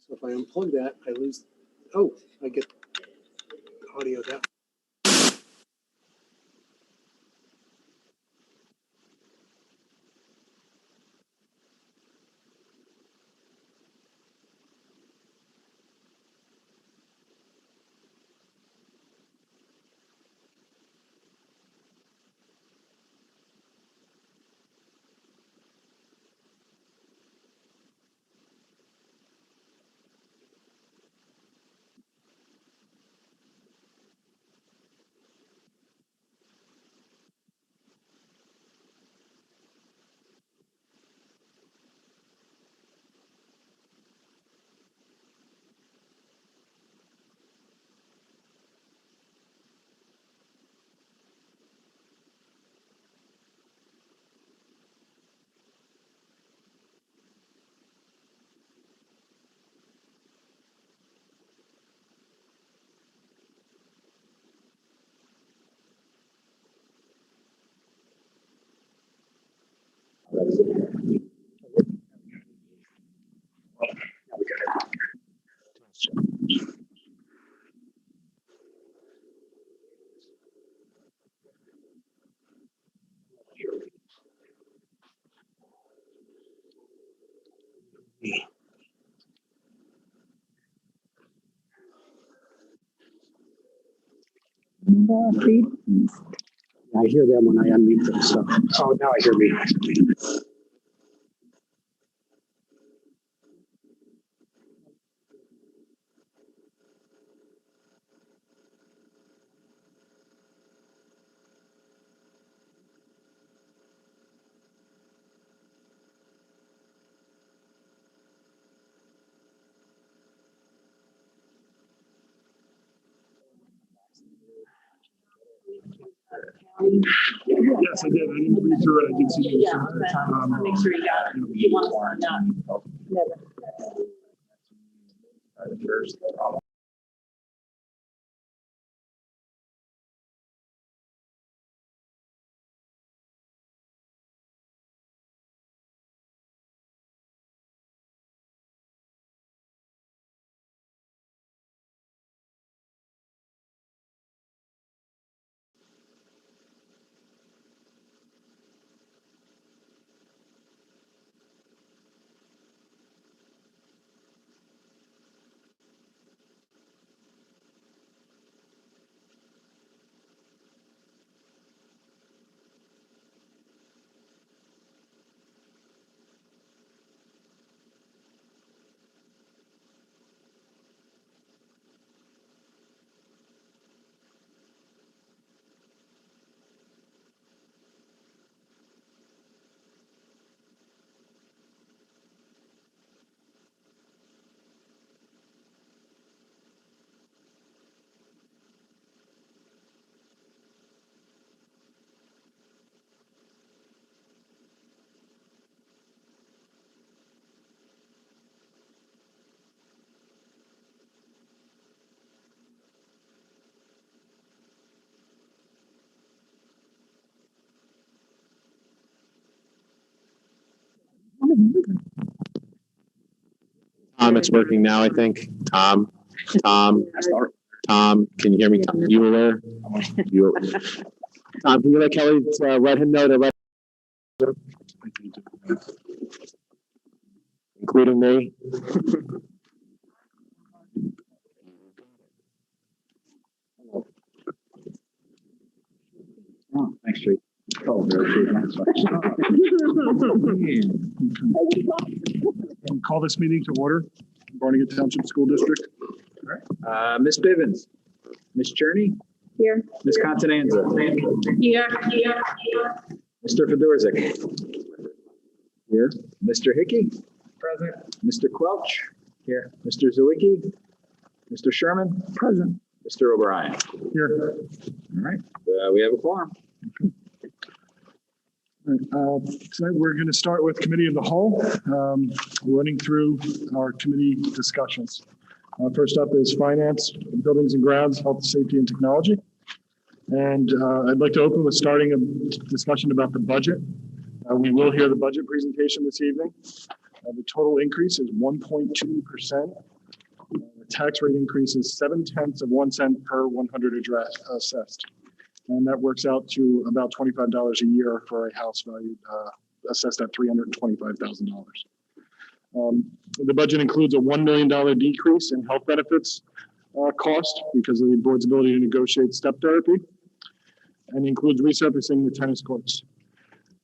So if I unplug that, I lose. Oh, I get audio down. I hear them when I unmute them. So, oh, now I hear me. Yes, I did. I didn't read through it. I did see it. Yeah, make sure you got it. You want to find out. It's working now, I think. Tom, can you hear me? Tom, you were there? Tom, can you let Kelly let him know to including me? Oh, thanks, Street. Oh, very true. Call this meeting to order. Barnegat Township School District. Ms. Bivens, Ms. Cherney, Here. Ms. Contanza, Here. Mr. Fedorzik, here, Mr. Hickey, present, Mr. Quelch, here, Mr. Zawicki, Mr. Sherman, present, Mr. O'Brien. Here. All right, we have a quorum. Tonight we're going to start with Committee of the Whole, running through our committee discussions. First up is Finance, Buildings and Grounds, Health, Safety, and Technology. And I'd like to open with starting a discussion about the budget. We will hear the budget presentation this evening. The total increase is 1.2%. The tax rate increase is 0.7 cents per 100 assessed. And that works out to about $25 a year for a house value assessed at $325,000. The budget includes a $1 million decrease in health benefits cost because of the board's ability to negotiate step therapy, and includes resurfacing the tennis courts.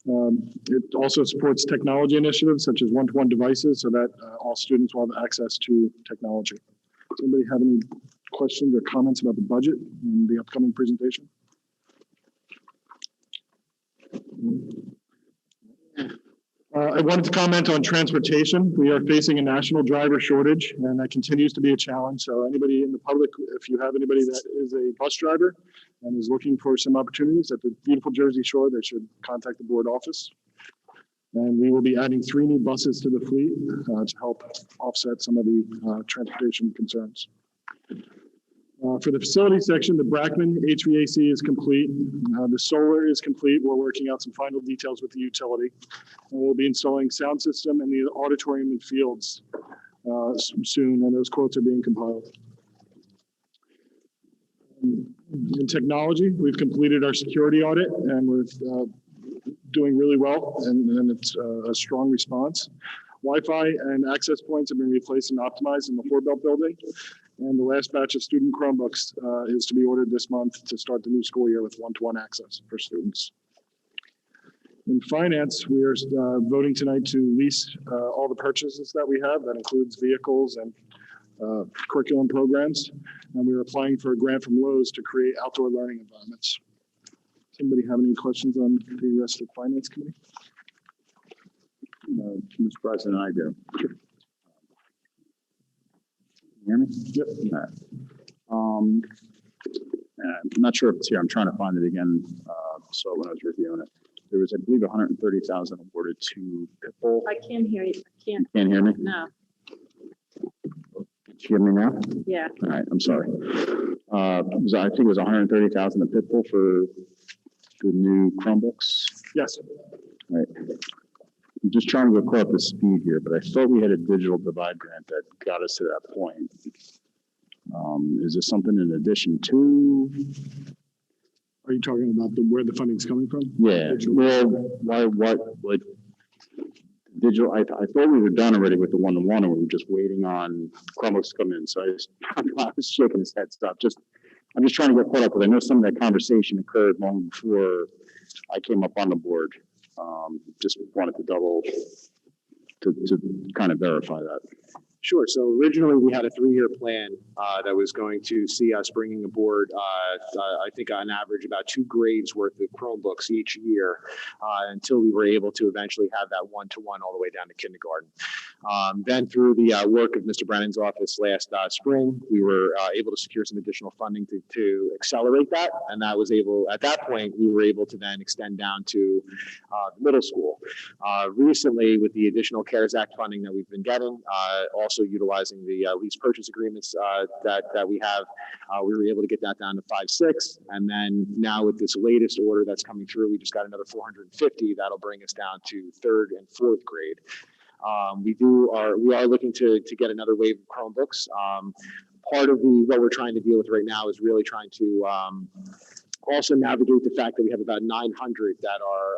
It also supports technology initiatives such as one-to-one devices so that all students will have access to technology. Does anybody have any questions or comments about the budget and the upcoming presentation? I wanted to comment on transportation. We are facing a national driver shortage, and that continues to be a challenge. So anybody in the public, if you have anybody that is a bus driver and is looking for some opportunities at the beautiful Jersey Shore, they should contact the board office. And we will be adding 3 new buses to the fleet to help offset some of the transportation concerns. For the facility section, the Brackman HVAC is complete. The solar is complete. We're working out some final details with the utility. And we'll be installing sound system in the auditorium and fields soon, and those quotes are being compiled. In technology, we've completed our security audit, and we're doing really well, and it's a strong response. Wi-Fi and access points have been replaced and optimized in the Horbelt building. And the last batch of student Chromebooks is to be ordered this month to start the new school year with one-to-one access for students. In finance, we are voting tonight to lease all the purchases that we have. That includes vehicles and curriculum programs. And we are applying for a grant from Lowe's to create outdoor learning environments. Does anybody have any questions on the rest of the finance committee? Mr. President, I do. Sure. Hear me? Yep. I'm not sure if it's here. I'm trying to find it again. So when I was reviewing it, there was, I believe, 130,000 awarded to Pitbull. I can't hear you. I can't. Can't hear me? No. Can you hear me now? Yeah. All right. I'm sorry. I think it was 130,000 to Pitbull for the new Chromebooks. Yes. All right. I'm just trying to go caught up to speed here, but I thought we had a digital divide grant that got us to that point. Is this something in addition to? Are you talking about where the funding's coming from? Yeah. Well, like digital? I thought we were done already with the one-to-one, and we were just waiting on Chromebooks to come in. So I was shaking his head. Stop. I'm just trying to get caught up, because I know some of that conversation occurred long before I came up on the board. Just wanted to kind of verify that. Sure. So originally we had a 3-year plan that was going to see us bringing aboard, I think on average about 2 grades worth of Chromebooks each year until we were able to eventually have that one-to-one all the way down to kindergarten. Then through the work of Mr. Brennan's office last spring, we were able to secure some additional funding to accelerate that. And that was at that point, we were able to then extend down to middle school. Recently, with the additional CARES Act funding that we've been getting, also utilizing the lease purchase agreements that we have, we were able to get that down to 5.6, and then now with this latest order that's coming through, we just got another 450. That'll bring us down to 3rd and 4th grade. We are looking to get another wave of Chromebooks. Part of what we're trying to deal with right now is really trying to also navigate the fact that we have about 900 that are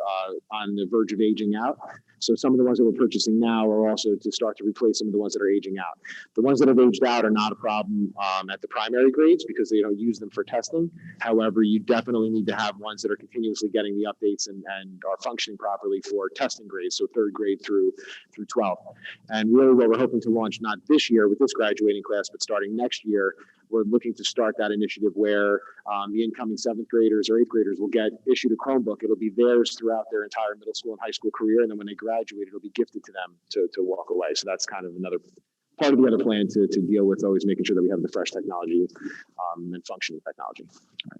on the verge of aging out. So some of the ones that we're purchasing now are also to start to replace some of the ones that are aging out. The ones that have aged out are not a problem at the primary grades because they don't use them for testing. However, you definitely need to have ones that are continuously getting the updates and are functioning properly for testing grades, so 3rd grade through 12th. And really what we're hoping to launch, not this year with this graduating class, but starting next year, we're looking to start that initiative where the incoming 7th graders or 8th graders will get issued a Chromebook. It'll be theirs throughout their entire middle school and high school career. And then when they graduate, it'll be gifted to them to walk away. So that's kind of another part of the other plan to deal with, always making sure that we have the fresh technology and functioning technology.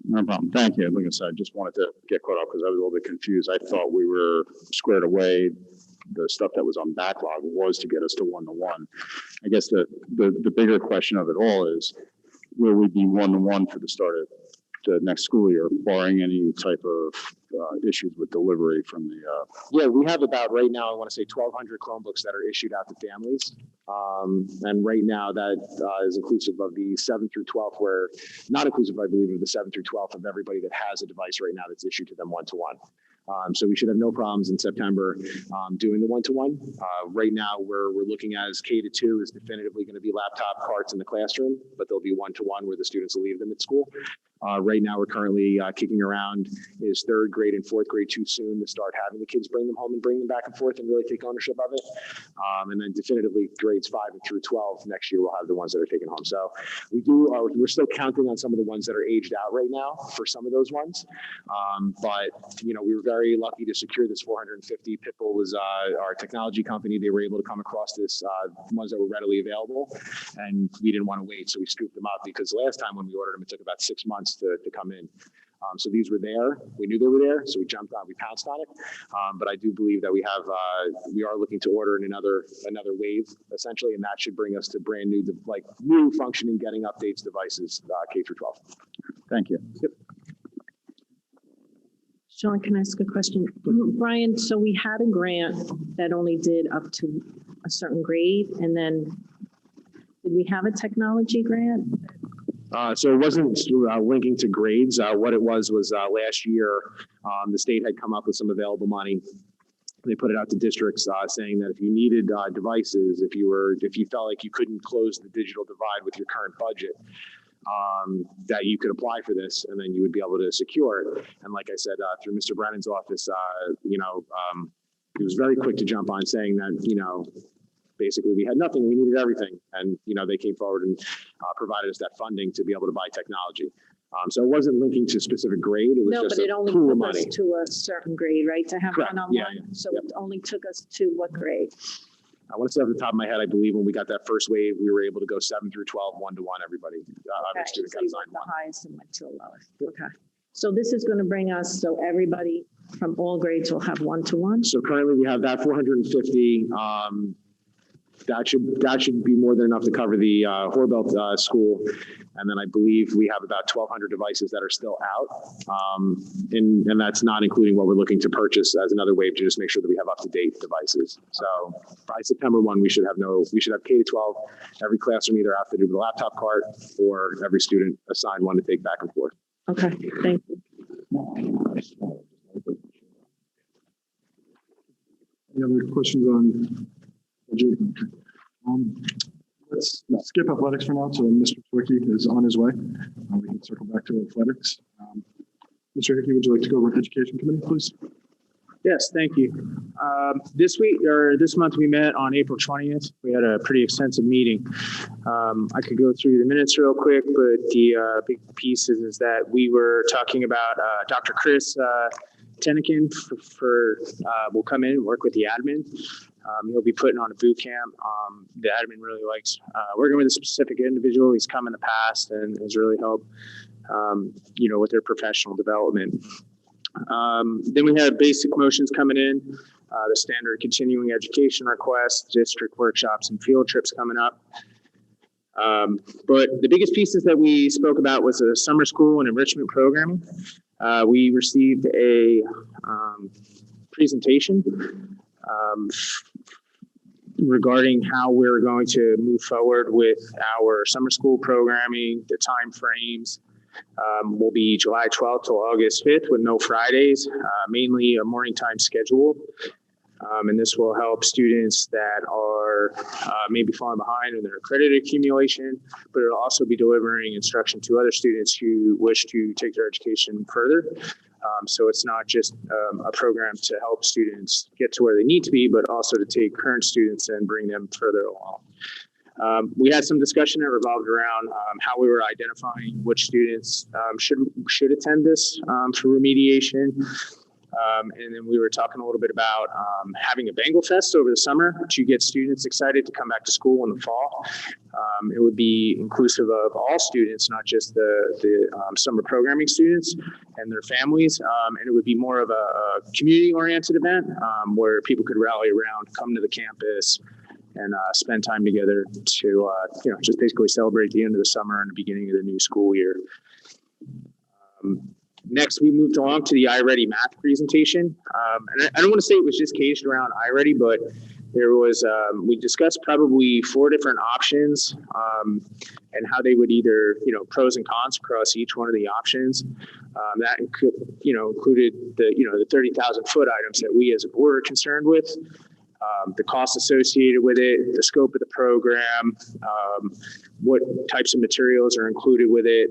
No problem. Thank you. Like I said, I just wanted to get caught up because I was a little bit confused. I thought we were squared away. The stuff that was on backlog was to get us to one-to-one. I guess the bigger question of it all is, will we be one-to-one for the start of the next school year, barring any type of issues with delivery from the. Yeah, we have about right now, I want to say 1,200 Chromebooks that are issued out to families. And right now that is inclusive of the 7th through 12th, where not inclusive, I believe, of the 7th through 12th of everybody that has a device right now that's issued to them one-to-one. So we should have no problems in September doing the one-to-one. Right now, we're looking at as K-2 is definitively going to be laptop carts in the classroom, but there'll be one-to-one where the students will leave them at school. Right now, we're currently kicking around is 3rd grade and 4th grade too soon to start having the kids bring them home and bring them back and forth and really take ownership of it. And then definitively grades 5 through 12 next year, we'll have the ones that are taken home. So we're still counting on some of the ones that are aged out right now for some of those ones. But, you know, we were very lucky to secure this 450. Pitbull was our technology company. They were able to come across this ones that were readily available, and we didn't want to wait. So we scooped them up because last time when we ordered them, it took about 6 months to come in. So these were there. We knew they were there, so we jumped on. We pounced on it. But I do believe that we are looking to order in another wave essentially, and that should bring us to brand new, new functioning, getting updates devices K through 12. Thank you. Yep. Sean, can I ask a question? Brian, so we had a grant that only did up to a certain grade, and then did we have a technology grant? So it wasn't linking to grades. What it was last year, the state had come up with some available money. They put it out to districts saying that if you needed devices, if you felt like you couldn't close the digital divide with your current budget, that you could apply for this and then you would be able to secure it. And like I said, through Mr. Brennan's office, he was very quick to jump on saying that, basically we had nothing, we needed everything. And, they came forward and provided us that funding to be able to buy technology. So it wasn't linking to specific grade. It was just it only pool of took us money. to a certain grade, right? To have Correct. one-on-one. Yeah. So Yep. it only took us to what grade? I want to say off the top of my head, I believe when we got that first wave, we were able to go 7 through 12, one-to-one, everybody. Every student So got you assigned went the one. highest and went to the lowest. Okay. So this is going to bring us, so everybody from all grades will have one-to-one? So currently we have that 450. That should be more than enough to cover the Horbelt school. And then I believe we have about 1,200 devices that are still out. And that's not including what we're looking to purchase as another wave to just make sure that we have up-to-date devices. So by September 1, we should have K-12, every classroom either outfitted with a laptop cart or every student assigned one to take back and forth. Okay, thank you. Any other questions on budget? Let's skip athletics for now. So Mr. Hickey is on his way. We can circle back to athletics. Mr. Hickey, would you like to go over education committee, please? Yes, thank you. This month we met on April 20th. We had a pretty extensive meeting. I could go through the minutes real quick, but the big piece is that we were talking about Dr. Chris Tennekin will come in and work with the admin. He'll be putting on a boot camp. The admin really likes working with a specific individual. He's come in the past and has really helped, with their professional development. Then we had basic motions coming in, the standard continuing education requests, district workshops, and field trips coming up. But the biggest pieces that we spoke about was the summer school and enrichment programming. We received a presentation regarding how we're going to move forward with our summer school programming, the time frames. Will be July 12th to August 5th with no Fridays, mainly a morning time schedule. And this will help students that are maybe falling behind in their credit accumulation, but it'll also be delivering instruction to other students who wish to take their education further. So it's not just a program to help students get to where they need to be, but also to take current students and bring them further along. We had some discussion that revolved around how we were identifying which students should attend this for remediation. And then we were talking a little bit about having a Bengal Fest over the summer to get students excited to come back to school in the fall. It would be inclusive of all students, not just the summer programming students and their families. And it would be more of a community-oriented event where people could rally around, come to the campus, and spend time together to just basically celebrate the end of the summer and the beginning of the new school year. Next, we moved along to the iReady math presentation. And I don't want to say it was just caged around iReady, but there was, we discussed probably 4 different options and how they would either, pros and cons across each one of the options. That included the 30,000 foot items that we as a board are concerned with, the costs associated with it, the scope of the program, what types of materials are included with it.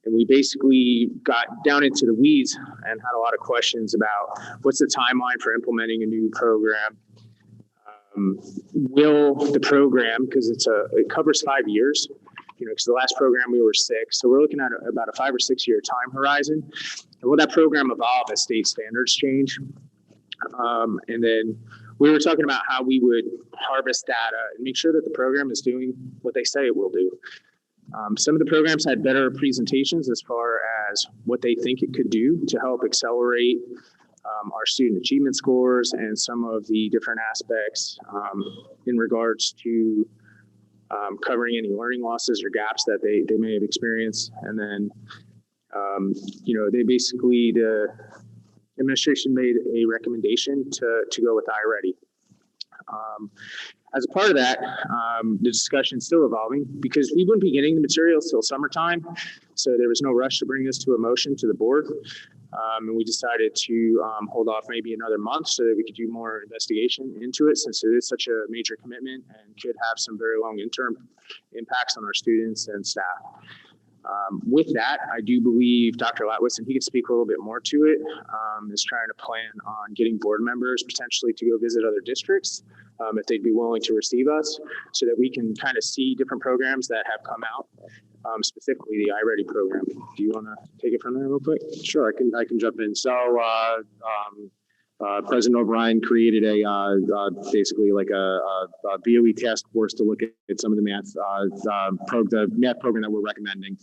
And we basically got down into the weeds and had a lot of questions about what's the timeline for implementing a new program. Will the program, because it covers 5 years, because the last program we were 6, so we're looking at about a 5 or 6 year time horizon. And will that program evolve as state standards change? And then we were talking about how we would harvest data and make sure that the program is doing what they say it will do. Some of the programs had better presentations as far as what they think it could do to help accelerate our student achievement scores and some of the different aspects in regards to covering any learning losses or gaps that they may have experienced. And then, they basically, the administration made a recommendation to go with iReady. As a part of that, the discussion is still evolving because we wouldn't be getting the materials till summertime. So there was no rush to bring this to a motion to the board. And we decided to hold off maybe another month so that we could do more investigation into it, since it is such a major commitment and could have some very long interim impacts on our students and staff. With that, I do believe Dr. Latwitz, and he could speak a little bit more to it, is trying to plan on getting board members potentially to go visit other districts if they'd be willing to receive us, so that we can kind of see different programs that have come out, specifically the iReady program. Do you want to take it from there real quick? Sure, I can jump in. So President O'Brien created basically like a BOE task force to look at some of the math program that we're recommending.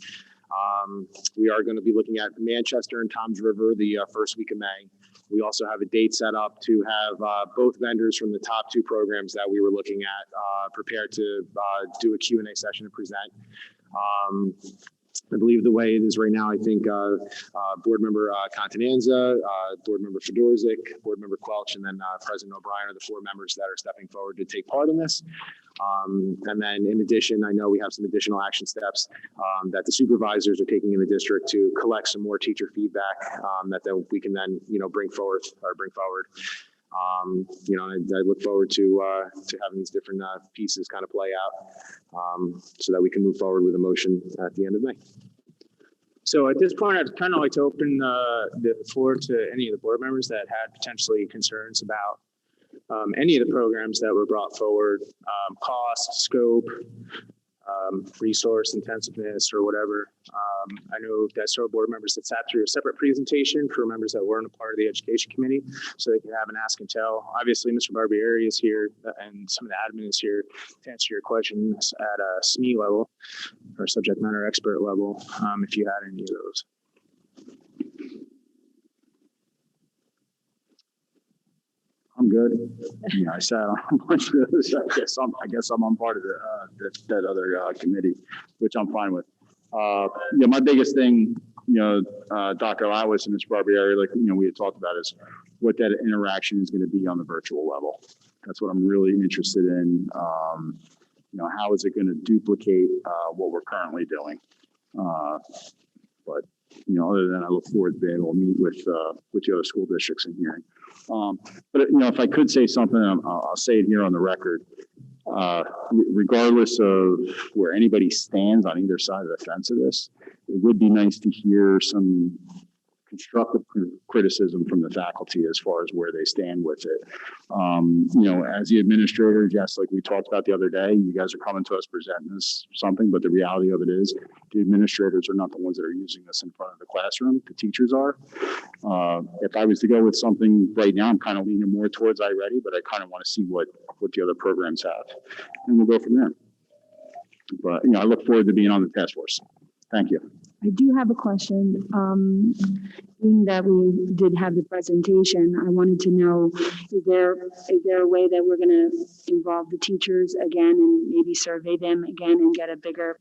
We are going to be looking at Manchester and Toms River the first week of May. We also have a date set up to have both vendors from the top 2 programs that we were looking at prepared to do a Q&A session and present. I believe the way it is right now, I think Board Member Continenza, Board Member Fedorzik, Board Member Quelch, and then President O'Brien are the 4 members that are stepping forward to take part in this. And then in addition, I know we have some additional action steps that the supervisors are taking in the district to collect some more teacher feedback that we can then, bring forward. I look forward to having these different pieces kind of play out so that we can move forward with a motion at the end of May. So at this point, I'd kind of like to open the floor to any of the board members that had potentially concerns about any of the programs that were brought forward, cost, scope, resource intensiveness, or whatever. I know that several board members that sat through a separate presentation for members that weren't a part of the education committee, so they can have an ask and tell. Obviously, Mr. Barbieri is here, and some of the admin is here to answer your questions at a SME level or subject matter expert level, if you had any of those. I'm good. I sat on a bunch of those. I guess I'm on part of that other committee, which I'm fine with. My biggest thing, Dr. Lawis and Mr. Barbieri, we had talked about, is what that interaction is going to be on the virtual level. That's what I'm really interested in. How is it going to duplicate what we're currently doing? But other than I look forward to being able to meet with the other school districts in here. But if I could say something, I'll say it here on the record. Regardless of where anybody stands on either side of the fence of this, it would be nice to hear some constructive criticism from the faculty as far as where they stand with it. As the administrators, yes, like we talked about the other day, you guys are coming to us presenting us something, but the reality of it is the administrators are not the ones that are using this in front of the classroom. The teachers are. If I was to go with something right now, I'm kind of leaning more towards iReady, but I kind of want to see what the other programs have, and we'll go from there. But I look forward to being on the task force. Thank you. I do have a question. Being that we did have the presentation, I wanted to know, is there a way that we're going to involve the teachers again and maybe survey them again and get a bigger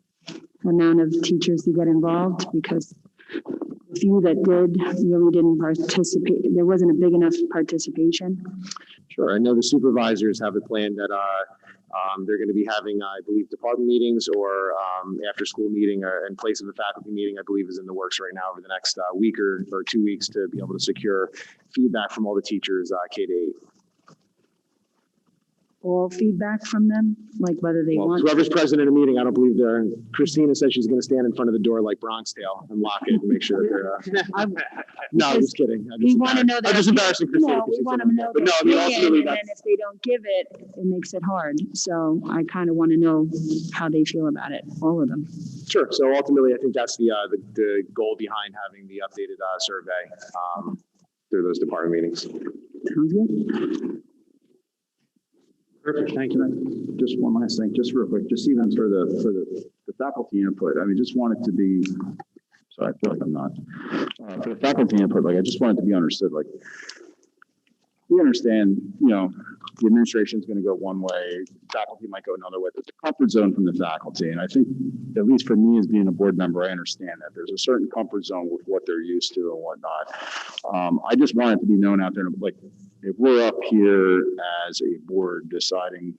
amount of teachers to get involved? Because the few that did really didn't participate. There wasn't a big enough participation. Sure. I know the supervisors have a plan that they're going to be having, I believe, department meetings or after school meeting in place of a faculty meeting, I believe is in the works right now over the next week or 2 weeks to be able to secure feedback from all the teachers K to 8. All feedback from them, like whether they Well, want. whoever's present in a meeting, I don't believe Christina said she's going to stand in front of the door like Bronx Tale and lock it and make sure that they're. No, I'm just kidding. We want to know that. I'm just embarrassing Christina. No, we want to know But their no, I mean, opinion, ultimately, and then if they don't give it, it makes it hard. So I kind of want to know how they feel about it, all of them. Sure. So ultimately, I think that's the goal behind having the updated survey through those department meetings. Sounds good. Perfect, thank you. Just one last thing, just real quick, just even for the faculty input, I mean, just want it to be, sorry, I feel like I'm not. For the faculty input, like, I just want it to be understood, like, we understand, you know, the administration is going to go one way, faculty might go another way. There's a comfort zone from the faculty. And I think, at least for me as being a board member, I understand that there's a certain comfort zone with what they're used to and whatnot. I just want it to be known out there, like, if we're up here as a board deciding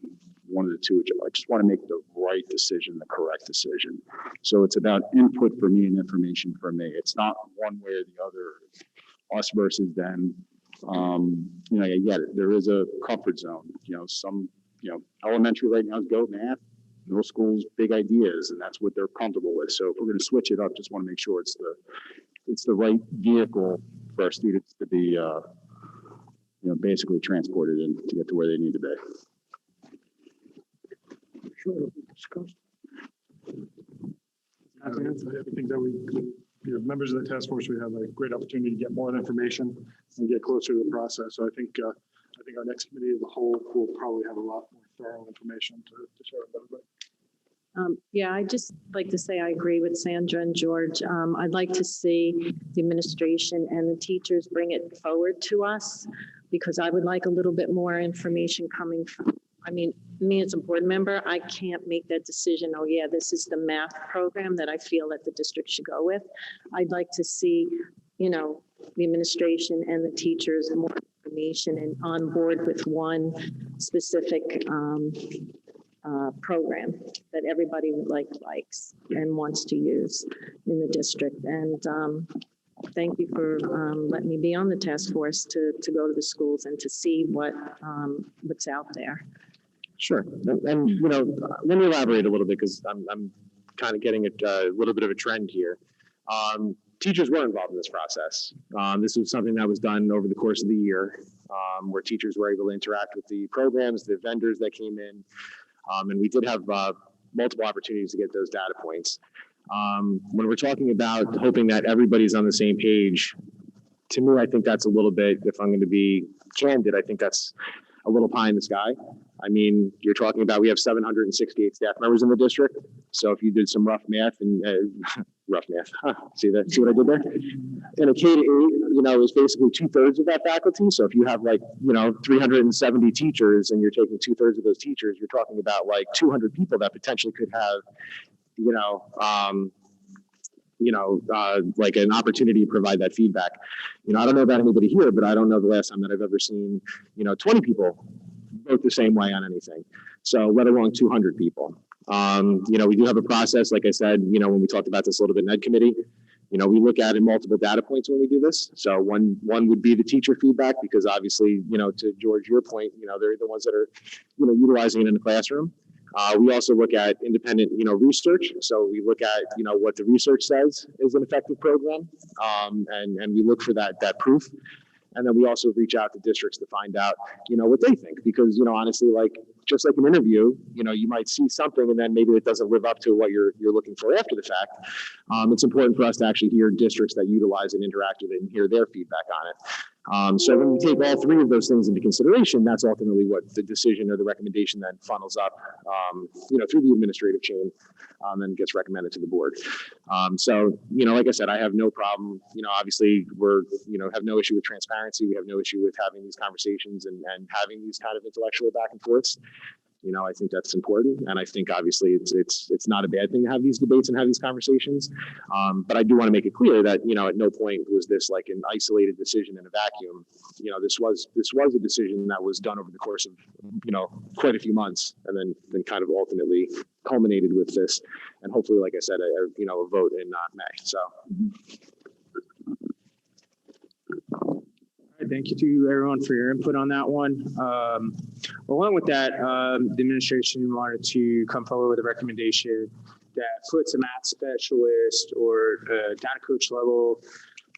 one of the two, I just want to make the right decision, the correct decision. So it's about input for me and information for me. It's not one way or the other, us versus them. You know, I get it. There is a comfort zone. You know, some, you know, elementary right now is go math, middle school's big ideas, and that's what they're comfortable with. So if we're going to switch it up, just want to make sure it's the right vehicle for our students to be, you know, basically transported in to get to where they need to be. Sure, discussed. I think that we, you know, members of the task force, we have a great opportunity to get more information and get closer to the process. So I think our next committee of the whole will probably have a lot more thorough information to share with everybody. Yeah, I'd just like to say I agree with Sandra and George. I'd like to see the administration and the teachers bring it forward to us because I would like a little bit more information coming from, I mean, me as a board member, I can't make that decision. Oh yeah, this is the math program that I feel that the district should go with. I'd like to see, you know, the administration and the teachers more information and on board with one specific program that everybody likes and wants to use in the district. And thank you for letting me be on the task force to go to the schools and to see what's out there. Sure. And you know, let me elaborate a little bit because I'm kind of getting a little bit of a trend here. Teachers were involved in this process. This was something that was done over the course of the year where teachers were able to interact with the programs, the vendors that came in. And we did have multiple opportunities to get those data points. When we're talking about hoping that everybody's on the same page, to me, I think that's a little bit, if I'm going to be candid, I think that's a little pie in the sky. I mean, you're talking about, we have 768 staff members in the district. So if you did some rough math and rough math, see what I did there? In a K to 8, you know, is basically 2/3 of that faculty. So if you have like, you know, 370 teachers and you're taking 2/3 of those teachers, you're talking about like 200 people that potentially could have, like an opportunity to provide that feedback. You know, I don't know about anybody here, but I don't know the last time that I've ever seen, 20 people vote the same way on anything. So let alone 200 people. We do have a process, like I said, when we talked about this a little bit in Ed Committee, we look at multiple data points when we do this. So one would be the teacher feedback, because obviously, to George, your point, they're the ones that are, utilizing it in the classroom. We also look at independent, research. So we look at, what the research says is an effective program, and we look for that proof. And then we also reach out to districts to find out, what they think, because, honestly, like, just like an interview, you might see something and then maybe it doesn't live up to what you're looking for after the fact. It's important for us to actually hear districts that utilize and interact with it and hear their feedback on it. So when we take all three of those things into consideration, that's ultimately what the decision or the recommendation then funnels up, through the administrative chain, and gets recommended to the board. So, like I said, I have no problem, obviously we're, have no issue with transparency. We have no issue with having these conversations and having these kind of intellectual back and forths. I think that's important. And I think obviously it's not a bad thing to have these debates and have these conversations. But I do want to make it clear that, at no point was this like an isolated decision in a vacuum. This was a decision that was done over the course of, quite a few months, and then kind of ultimately culminated with this. And hopefully, like I said, a vote in May. So. Thank you to everyone for your input on that one. Along with that, the administration wanted to come forward with a recommendation that puts a math specialist or a data coach level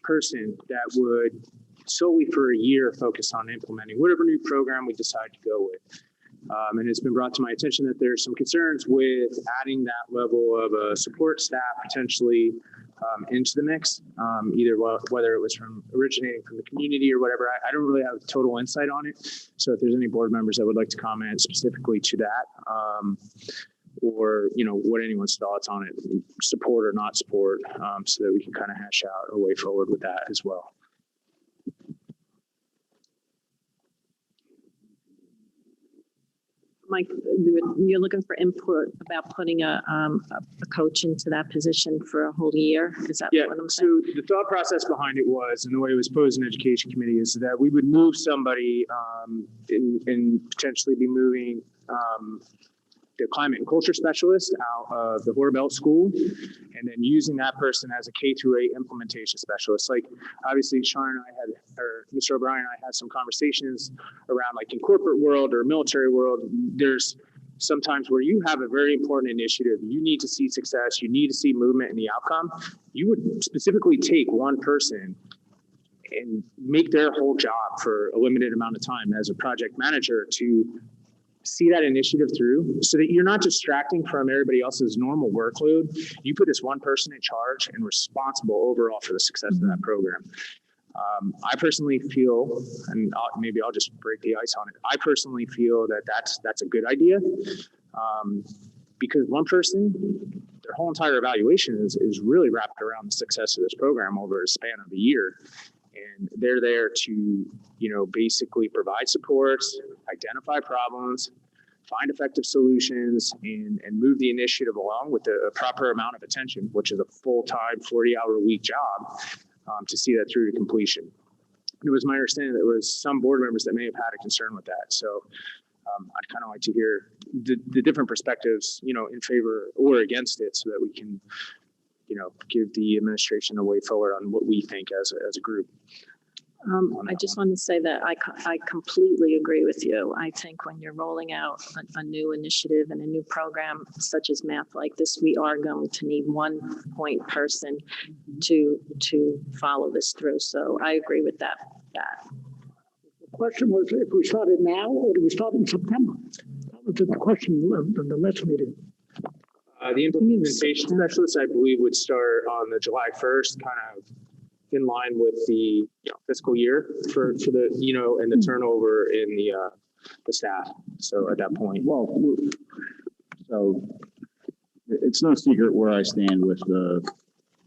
person that would solely for a year focus on implementing whatever new program we decide to go with. And it's been brought to my attention that there's some concerns with adding that level of support staff potentially into the mix, either whether it was from originating from the community or whatever. I don't really have total insight on it. So if there's any board members that would like to comment specifically to that, or what anyone's thoughts on it, support or not support, so that we can kind of hash out a way forward with that as well. Mike, you're looking for input about putting a coach into that position for a whole year? Is that what I'm saying? So the thought process behind it was, and the way it was posed in Education Committee, is that we would move somebody and potentially be moving the climate and culture specialist out of the Horbelt School, and then using that person as a K-8 implementation specialist. Like, obviously, Sean and I or Mr. O'Brien and I had some conversations around, like, in corporate world or military world, there's sometimes where you have a very important initiative, you need to see success, you need to see movement in the outcome. You would specifically take one person and make their whole job for a limited amount of time as a project manager to see that initiative through, so that you're not distracting from everybody else's normal workload. You put this one person in charge and responsible overall for the success of that program. I personally feel, and maybe I'll just break the ice on it, I personally feel that that's a good idea, because one person, their whole entire evaluation is really wrapped around the success of this program over a span of a year. And they're there to, basically provide supports, identify problems, find effective solutions, and move the initiative along with a proper amount of attention, which is a full-time 40-hour-a-week job, to see that through to completion. It was my understanding that there was some board members that may have had a concern with that. So I'd kind of like to hear the different perspectives, in favor or against it, so that we can, give the administration a way forward on what we think as a group. I just want to say that I completely agree with you. I think when you're rolling out a new initiative and a new program such as math like this, we are going to need one point person to follow this through. So I agree with that. The question was if we started now or do we start in September? That was the question of the last meeting. The implementation specialist, I believe, would start on the July 1st, kind of in line with the fiscal year for the, and the turnover in the staff. So at that point. Well, so it's no secret where I stand with the,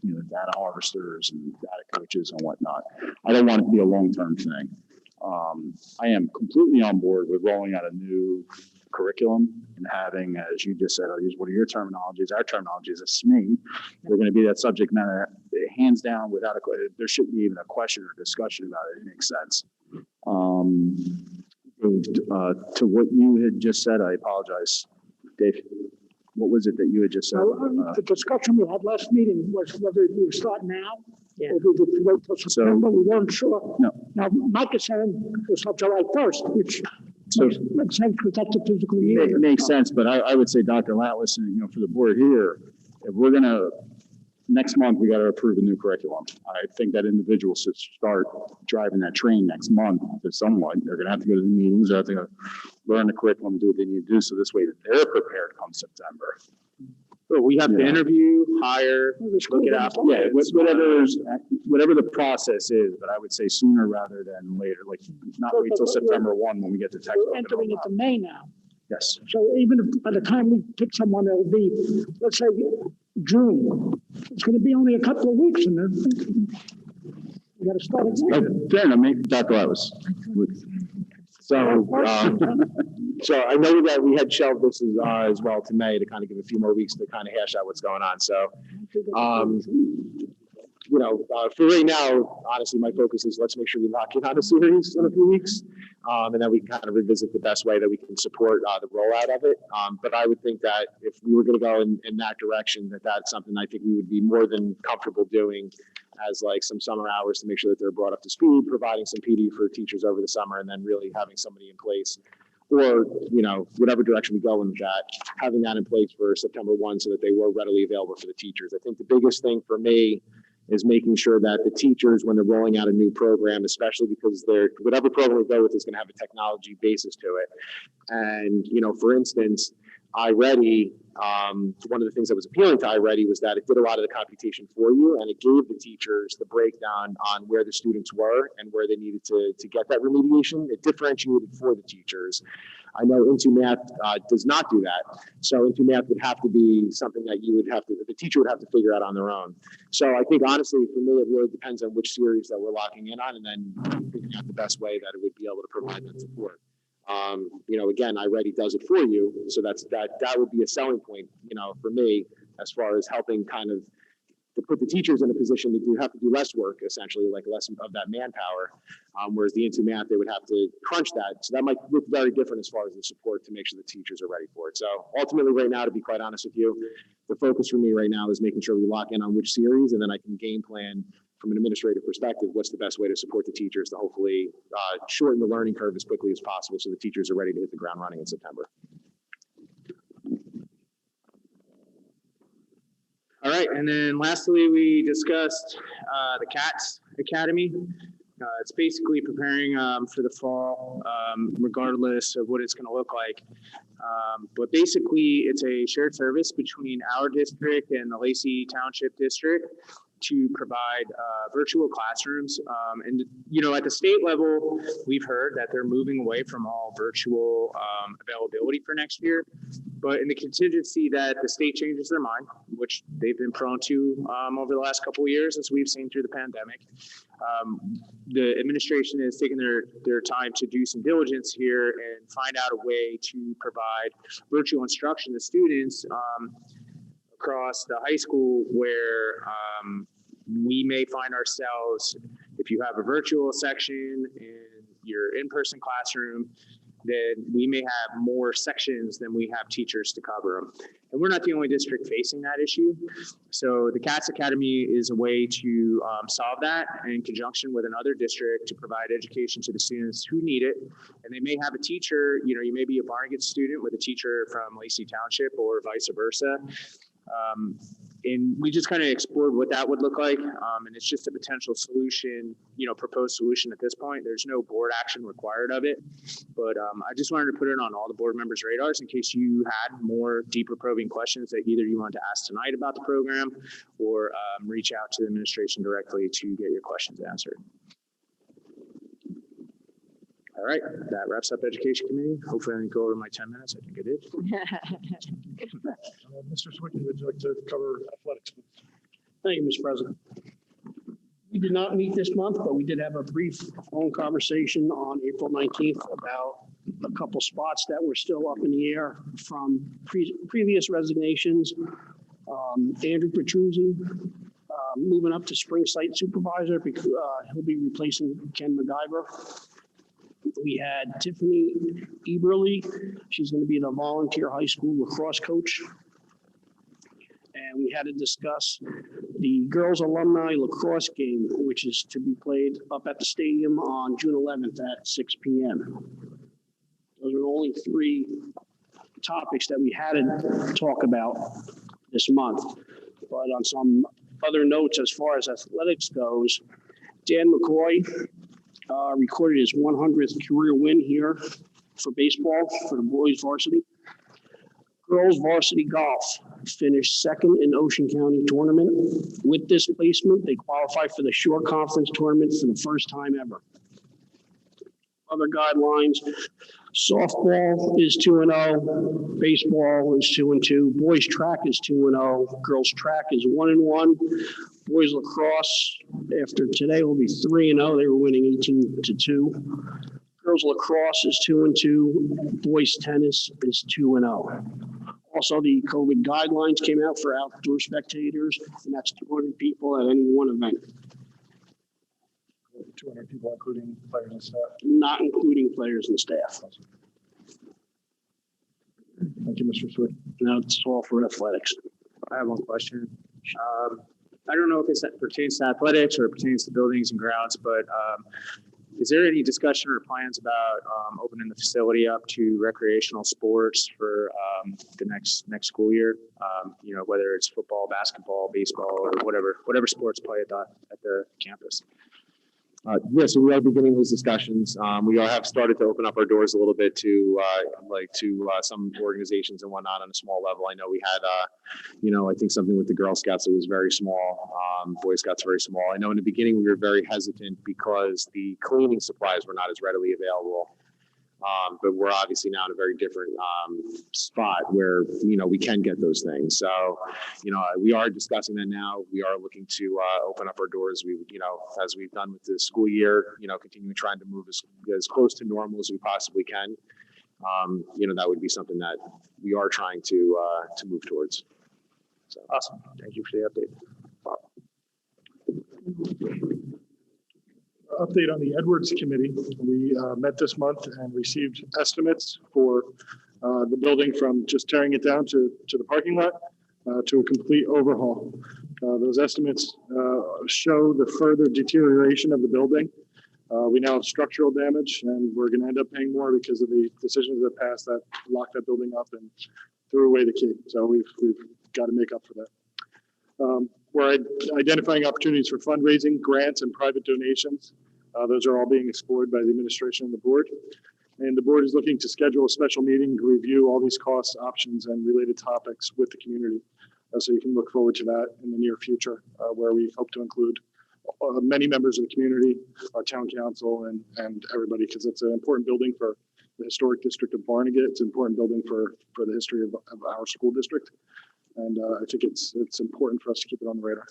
data harvesters and data coaches and whatnot. I don't want it to be a long-term thing. I am completely on board with rolling out a new curriculum and having, as you just said, I'll use one of your terminologies. Our terminology is a SME. We're going to be that subject matter, hands down, without there shouldn't be even a question or discussion about it. It makes sense. To what you had just said, I apologize, Dave. What was it that you had just said? The discussion we had last meeting was whether we would start now or we would wait till September. We weren't sure. No. Now, my concern was not July 1st, which makes sense because that's a physical year. It makes sense, but I would say, Dr. Latlis, and for the board here, if we're going to, next month, we got to approve a new curriculum. I think that individuals should start driving that train next month to someone. They're going to have to go to the meetings, they have to learn the curriculum, do what they need to do, so this way that they're prepared come September. But we have to interview, hire, look at applicants. Whatever the process is, but I would say sooner rather than later, like not wait till September 1 when we get the text. We're entering into May now. Yes. So even if by the time we pick someone, it'll be, let's say, June. It's going to be only a couple of weeks, and then we got to start again. Fair enough, Dr. Latlis. So, So I know that we had shelved this as well to May to kind of give a few more weeks to kind of hash out what's going on. So, for right now, honestly, my focus is let's make sure we lock in on a series in a few weeks. And then we can kind of revisit the best way that we can support the rollout of it. But I would think that if we were going to go in that direction, that's something I think we would be more than comfortable doing as like some summer hours to make sure that they're brought up to speed, providing some PD for teachers over the summer, and then really having somebody in place, or, whatever direction we go in that, having that in place for September 1 so that they were readily available for the teachers. I think the biggest thing for me is making sure that the teachers, when they're rolling out a new program, especially because whatever program we go with is going to have a technology basis to it. And, for instance, iReady, one of the things that was appealing to iReady was that it did a lot of the computation for you, and it gave the teachers the breakdown on where the students were and where they needed to get that remediation. It differentiated for the teachers. I know Into Math does not do that. So Into Math would have to be something that the teacher would have to figure out on their own. So I think honestly, for me, it really depends on which series that we're locking in on, and then figuring out the best way that it would be able to provide that support. Again, iReady does it for you. So that would be a selling point, for me, as far as helping kind of to put the teachers in a position to have to do less work, essentially, like less of that manpower. Whereas the Into Math, they would have to crunch that. So that might look very different as far as the support to make sure the teachers are ready for it. So ultimately right now, to be quite honest with you, the focus for me right now is making sure we lock in on which series, and then I can game plan from an administrative perspective, what's the best way to support the teachers to hopefully shorten the learning curve as quickly as possible so the teachers are ready to hit the ground running in September. All right, and then lastly, we discussed the CATS Academy. It's basically preparing for the fall, regardless of what it's going to look like. But basically, it's a shared service between our district and the Lacey Township district to provide virtual classrooms. And, at the state level, we've heard that they're moving away from all virtual availability for next year. But in the contingency that the state changes their mind, which they've been prone to over the last couple of years, as we've seen through the pandemic, the administration is taking their time to do some diligence here and find out a way to provide virtual instruction to students across the high school where we may find ourselves, if you have a virtual section in your in-person classroom, then we may have more sections than we have teachers to cover them. And we're not the only district facing that issue. So the CATS Academy is a way to solve that in conjunction with another district to provide education to the students who need it. And they may have a teacher, you may be a Barnegat student with a teacher from Lacey Township or vice versa. And we just kind of explored what that would look like. And it's just a potential solution, proposed solution at this point. There's no board action required of it. But I just wanted to put it on all the board members' radars in case you had more deeper probing questions that either you wanted to ask tonight about the program or reach out to the administration directly to get your questions answered. All right, that wraps up Education Committee. Hopefully I didn't go over my 10 minutes. I think I did. Mr. Swicky, would you like to cover athletics? Thank you, Mr. President. We did not meet this month, but we did have a brief phone conversation on April 19th about a couple spots that were still up in the air from previous resignations. Andrew Petruzzi moving up to spring site supervisor because he'll be replacing Ken MacGyver. We had Tiffany Eberly. She's going to be the volunteer high school lacrosse coach. And we had to discuss the girls alumni lacrosse game, which is to be played up at the stadium on June 11th at 6 p.m. Those are only three topics that we had to talk about this month. But on some other notes, as far as athletics goes, Dan McCoy recorded his 100th career win here for baseball for the boys varsity. Girls varsity golf finished second in Ocean County tournament. With this placement, they qualify for the Shore Conference tournament for the first time ever. Other guidelines, softball is 2-0, baseball is 2-2, boys track is 2-0, girls track is 1-1. Boys lacrosse, after today, will be 3-0. They were winning 18-2. Girls girls lacrosse is 2-2, boys tennis is 2-0. Also, the COVID guidelines came out for outdoor spectators, and that's 200 people at any one event, 200 people, including players and staff. not including players and staff. Thank you, Mr. Sweet. Now it's all for athletics. I have one question. I don't know if it pertains to athletics or it pertains to buildings and grounds, but is there any discussion or plans about opening the facility up to recreational sports for the next school year? You know, whether it's football, basketball, baseball, or whatever sports play at the campus. Yeah, so we are beginning those discussions. We have started to open up our doors a little bit to some organizations and whatnot on a small level. I know we had, I think something with the Girl Scouts that was very small. Boy Scouts very small. I know in the beginning we were very hesitant because the cleaning supplies were not as readily available. But we're obviously now in a very different spot where, we can get those things. So, we are discussing that now. We are looking to open up our doors. We, as we've done with the school year, continuing trying to move as close to normal as we possibly can. That would be something that we are trying to move towards. So Awesome. Thank you for the update. Update on the Edwards Committee. We met this month and received estimates for the building from just tearing it down to the parking lot to a complete overhaul. Those estimates show the further deterioration of the building. We now have structural damage, and we're going to end up paying more because of the decisions that passed that locked that building up and threw away the key. So we've got to make up for that. We're identifying opportunities for fundraising, grants, and private donations. Those are all being explored by the administration and the board. And the board is looking to schedule a special meeting to review all these costs, options, and related topics with the community. So you can look forward to that in the near future, where we hope to include many members of the community, our town council, and everybody, because it's an important building for the historic district of Barnegat. It's an important building for the history of our school district. And I think it's important for us to keep it on the radar.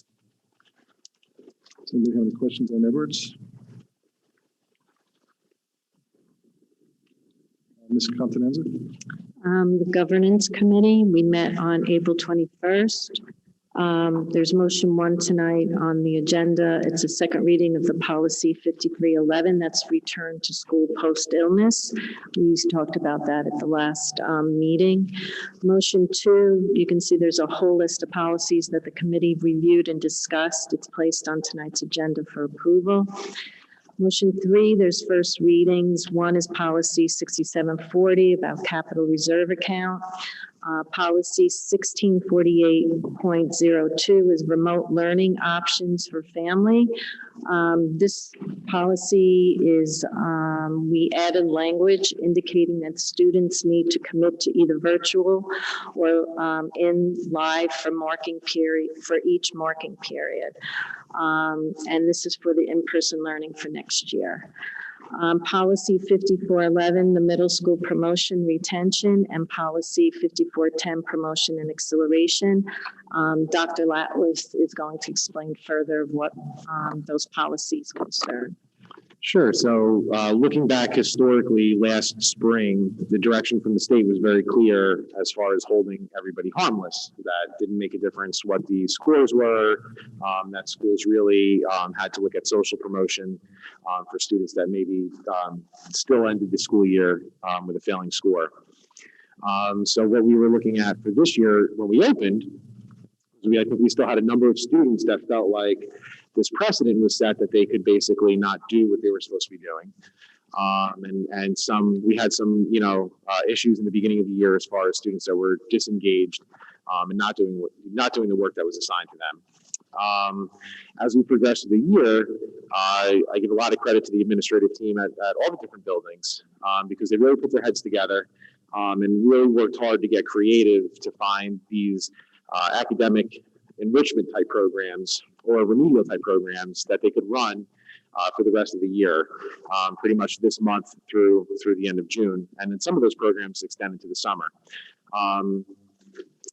Does anybody have any questions on Edwards? Ms. Continenza? The Governance Committee, we met on April 21st. There's motion 1 tonight on the agenda. It's a second reading of the policy 5311. That's return to school post-illness. We talked about that at the last meeting. Motion 2, you can see there's a whole list of policies that the committee reviewed and discussed. It's placed on tonight's agenda for approval. Motion 3, there's first readings. 1 is policy 6740 about capital reserve account. Policy 1648.02 is remote learning options for family. This policy is, we added language indicating that students need to commit to either virtual or in live for each marking period. And this is for the in-person learning for next year. Policy 5411, the middle school promotion retention, and policy 5410, promotion and acceleration. Dr. Latwith is going to explain further what those policies concern. Sure. So looking back historically last spring, the direction from the state was very clear as far as holding everybody harmless. That didn't make a difference what the scores were, that schools really had to look at social promotion for students that maybe still ended the school year with a failing score. So what we were looking at for this year when we opened, I think we still had a number of students that felt like this precedent was set that they could basically not do what they were supposed to be doing. We had some, issues in the beginning of the year as far as students that were disengaged and not doing the work that was assigned to them. As we progressed through the year, I give a lot of credit to the administrative team at all the different buildings because they really put their heads together and really worked hard to get creative to find these academic enrichment type programs or remedial type programs that they could run for the rest of the year, pretty much this month through the end of June. And then some of those programs extended to the summer.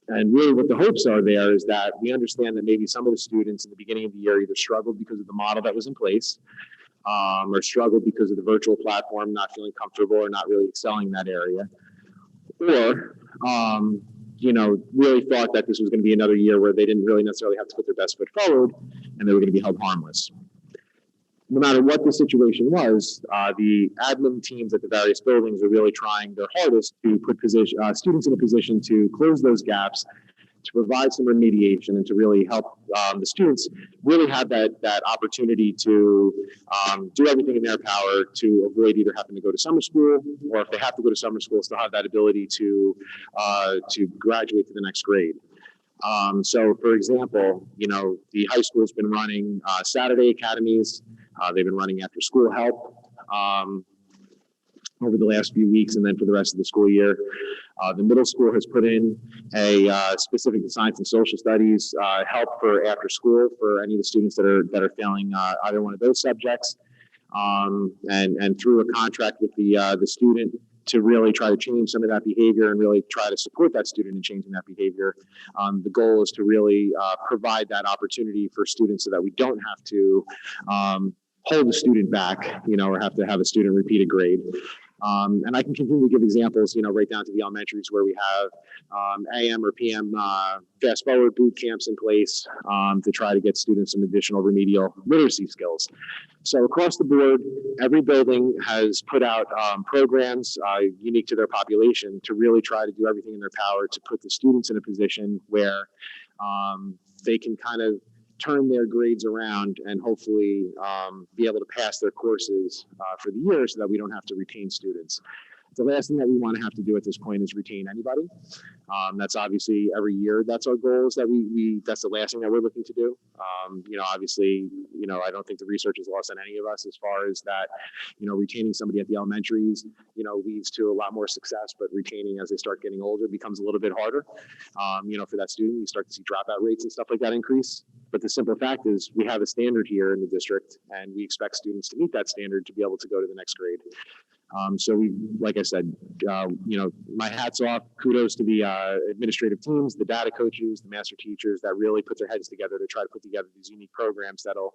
And really what the hopes are there is that we understand that maybe some of the students in the beginning of the year either struggled because of the model that was in place, or struggled because of the virtual platform, not feeling comfortable or not really excelling in that area, or really thought that this was going to be another year where they didn't really necessarily have to put their best foot forward and they were going to be held harmless. No matter what the situation was, the admin teams at the various buildings are really trying their hardest to put students in a position to close those gaps, to provide some remediation, and to really help the students really have that opportunity to do everything in their power to avoid either having to go to summer school, or if they have to go to summer school, still have that ability to graduate to the next grade. So, for example, the high school's been running Saturday academies. They've been running after school help over the last few weeks, and then for the rest of the school year. The middle school has put in a specific to science and social studies help for after school for any of the students that are failing either one of those subjects, and through a contract with the student to really try to change some of that behavior and really try to support that student in changing that behavior. The goal is to really provide that opportunity for students so that we don't have to hold the student back, or have to have a student repeat a grade. And I can continue to give examples, right down to the elementaries where we have AM or PM fast forward boot camps in place to try to get students some additional remedial literacy skills. So across the board, every building has put out programs unique to their population to really try to do everything in their power to put the students in a position where they can kind of turn their grades around and hopefully be able to pass their courses for the year so that we don't have to retain students. The last thing that we want to have to do at this point is retain anybody. That's obviously every year. That's our goal, is that that's the last thing that we're looking to do. Obviously, I don't think the research is lost on any of us as far as that, retaining somebody at the elementaries, leads to a lot more success, but retaining as they start getting older becomes a little bit harder. For that student, you start to see dropout rates and stuff like that increase. But the simple fact is we have a standard here in the district, and we expect students to meet that standard to be able to go to the next grade. So we, like I said, my hat's off, kudos to the administrative teams, the data coaches, the master teachers that really put their heads together to try to put together these unique programs that'll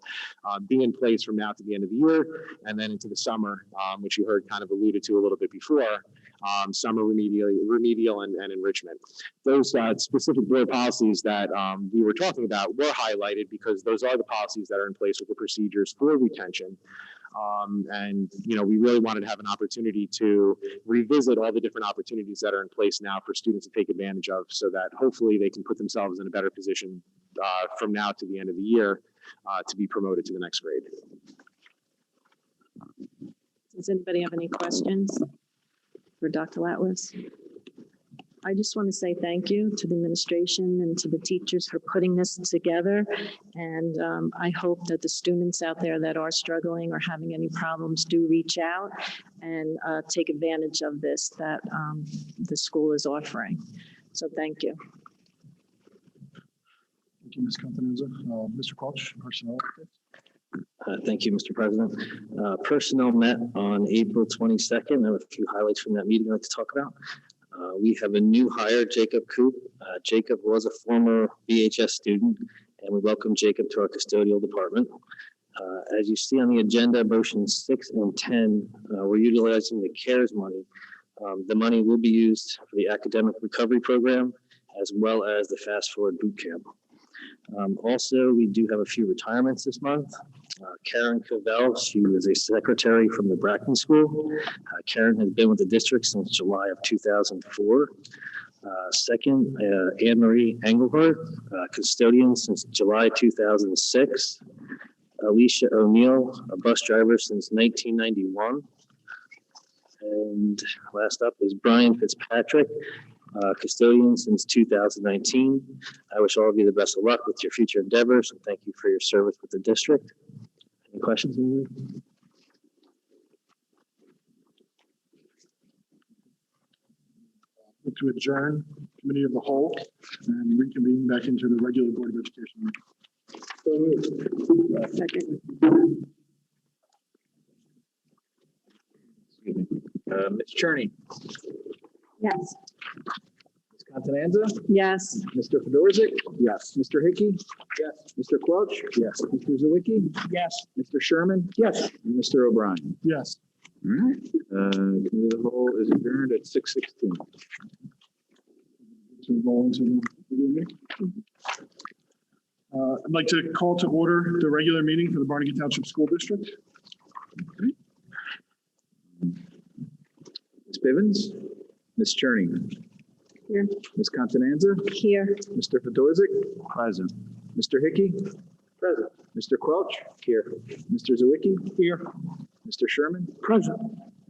be in place from now to the end of the year, and then into the summer, which you heard kind of alluded to a little bit before, summer remedial and enrichment. Those specific board policies that we were talking about were highlighted because those are the policies that are in place with the procedures for retention. And we really wanted to have an opportunity to revisit all the different opportunities that are in place now for students to take advantage of, so that hopefully they can put themselves in a better position from now to the end of the year to be promoted to the next grade. Does anybody have any questions for Dr. Latwis? I just want to say thank you to the administration and to the teachers for putting this together. And I hope that the students out there that are struggling or having any problems do reach out and take advantage of this that the school is offering. So thank you. Thank you, Ms. Contanza. Mr. Quelch, personnel. Thank you, Mr. President. Personnel met on April 22nd. I have a few highlights from that meeting I'd like to talk about. We have a new hire, Jacob Coop. Jacob was a former BHS student, and we welcome Jacob to our custodial department. As you see on the agenda, motions 6 and 10, we're utilizing the CARES money. The money will be used for the academic recovery program, as well as the Fast Forward Boot Camp. Also, we do have a few retirements this month. Karen Cavell, she was a secretary from the Bracken School. Karen has been with the district since July of 2004. Second, Anne-Marie Engelhardt, custodian since July 2006. Alicia O'Neill, a bus driver since 1991. And last up is Brian Fitzpatrick, custodian since 2019. I wish all of you the best of luck with your future endeavors, and thank you for your service with the district. Any questions? To adjourn committee of the whole and reconvene back into the regular Board of Education meeting. Second. Ms. Cherney, Yes. Ms. Continenza? Yes. Mr. Fedorzik? Yes. Mr. Hickey? Yes. Mr. Quelch? Yes. Mr. Zawicki? Yes. Mr. Sherman? Yes. And Mr. O'Brien? Yes. All right, committee of the whole is adjourned at 6:16. To roll into the meeting. I'd like to call to order the regular meeting for the Barnegat Township School District. Okay. Ms. Bivens? Ms. Cherney? Here. Ms. Continenza? Here. Mr. Fedorzik? Present. Mr. Hickey? Present. Mr. Quelch? Here. Mr. Zawicki? Here. Mr. Sherman? Present.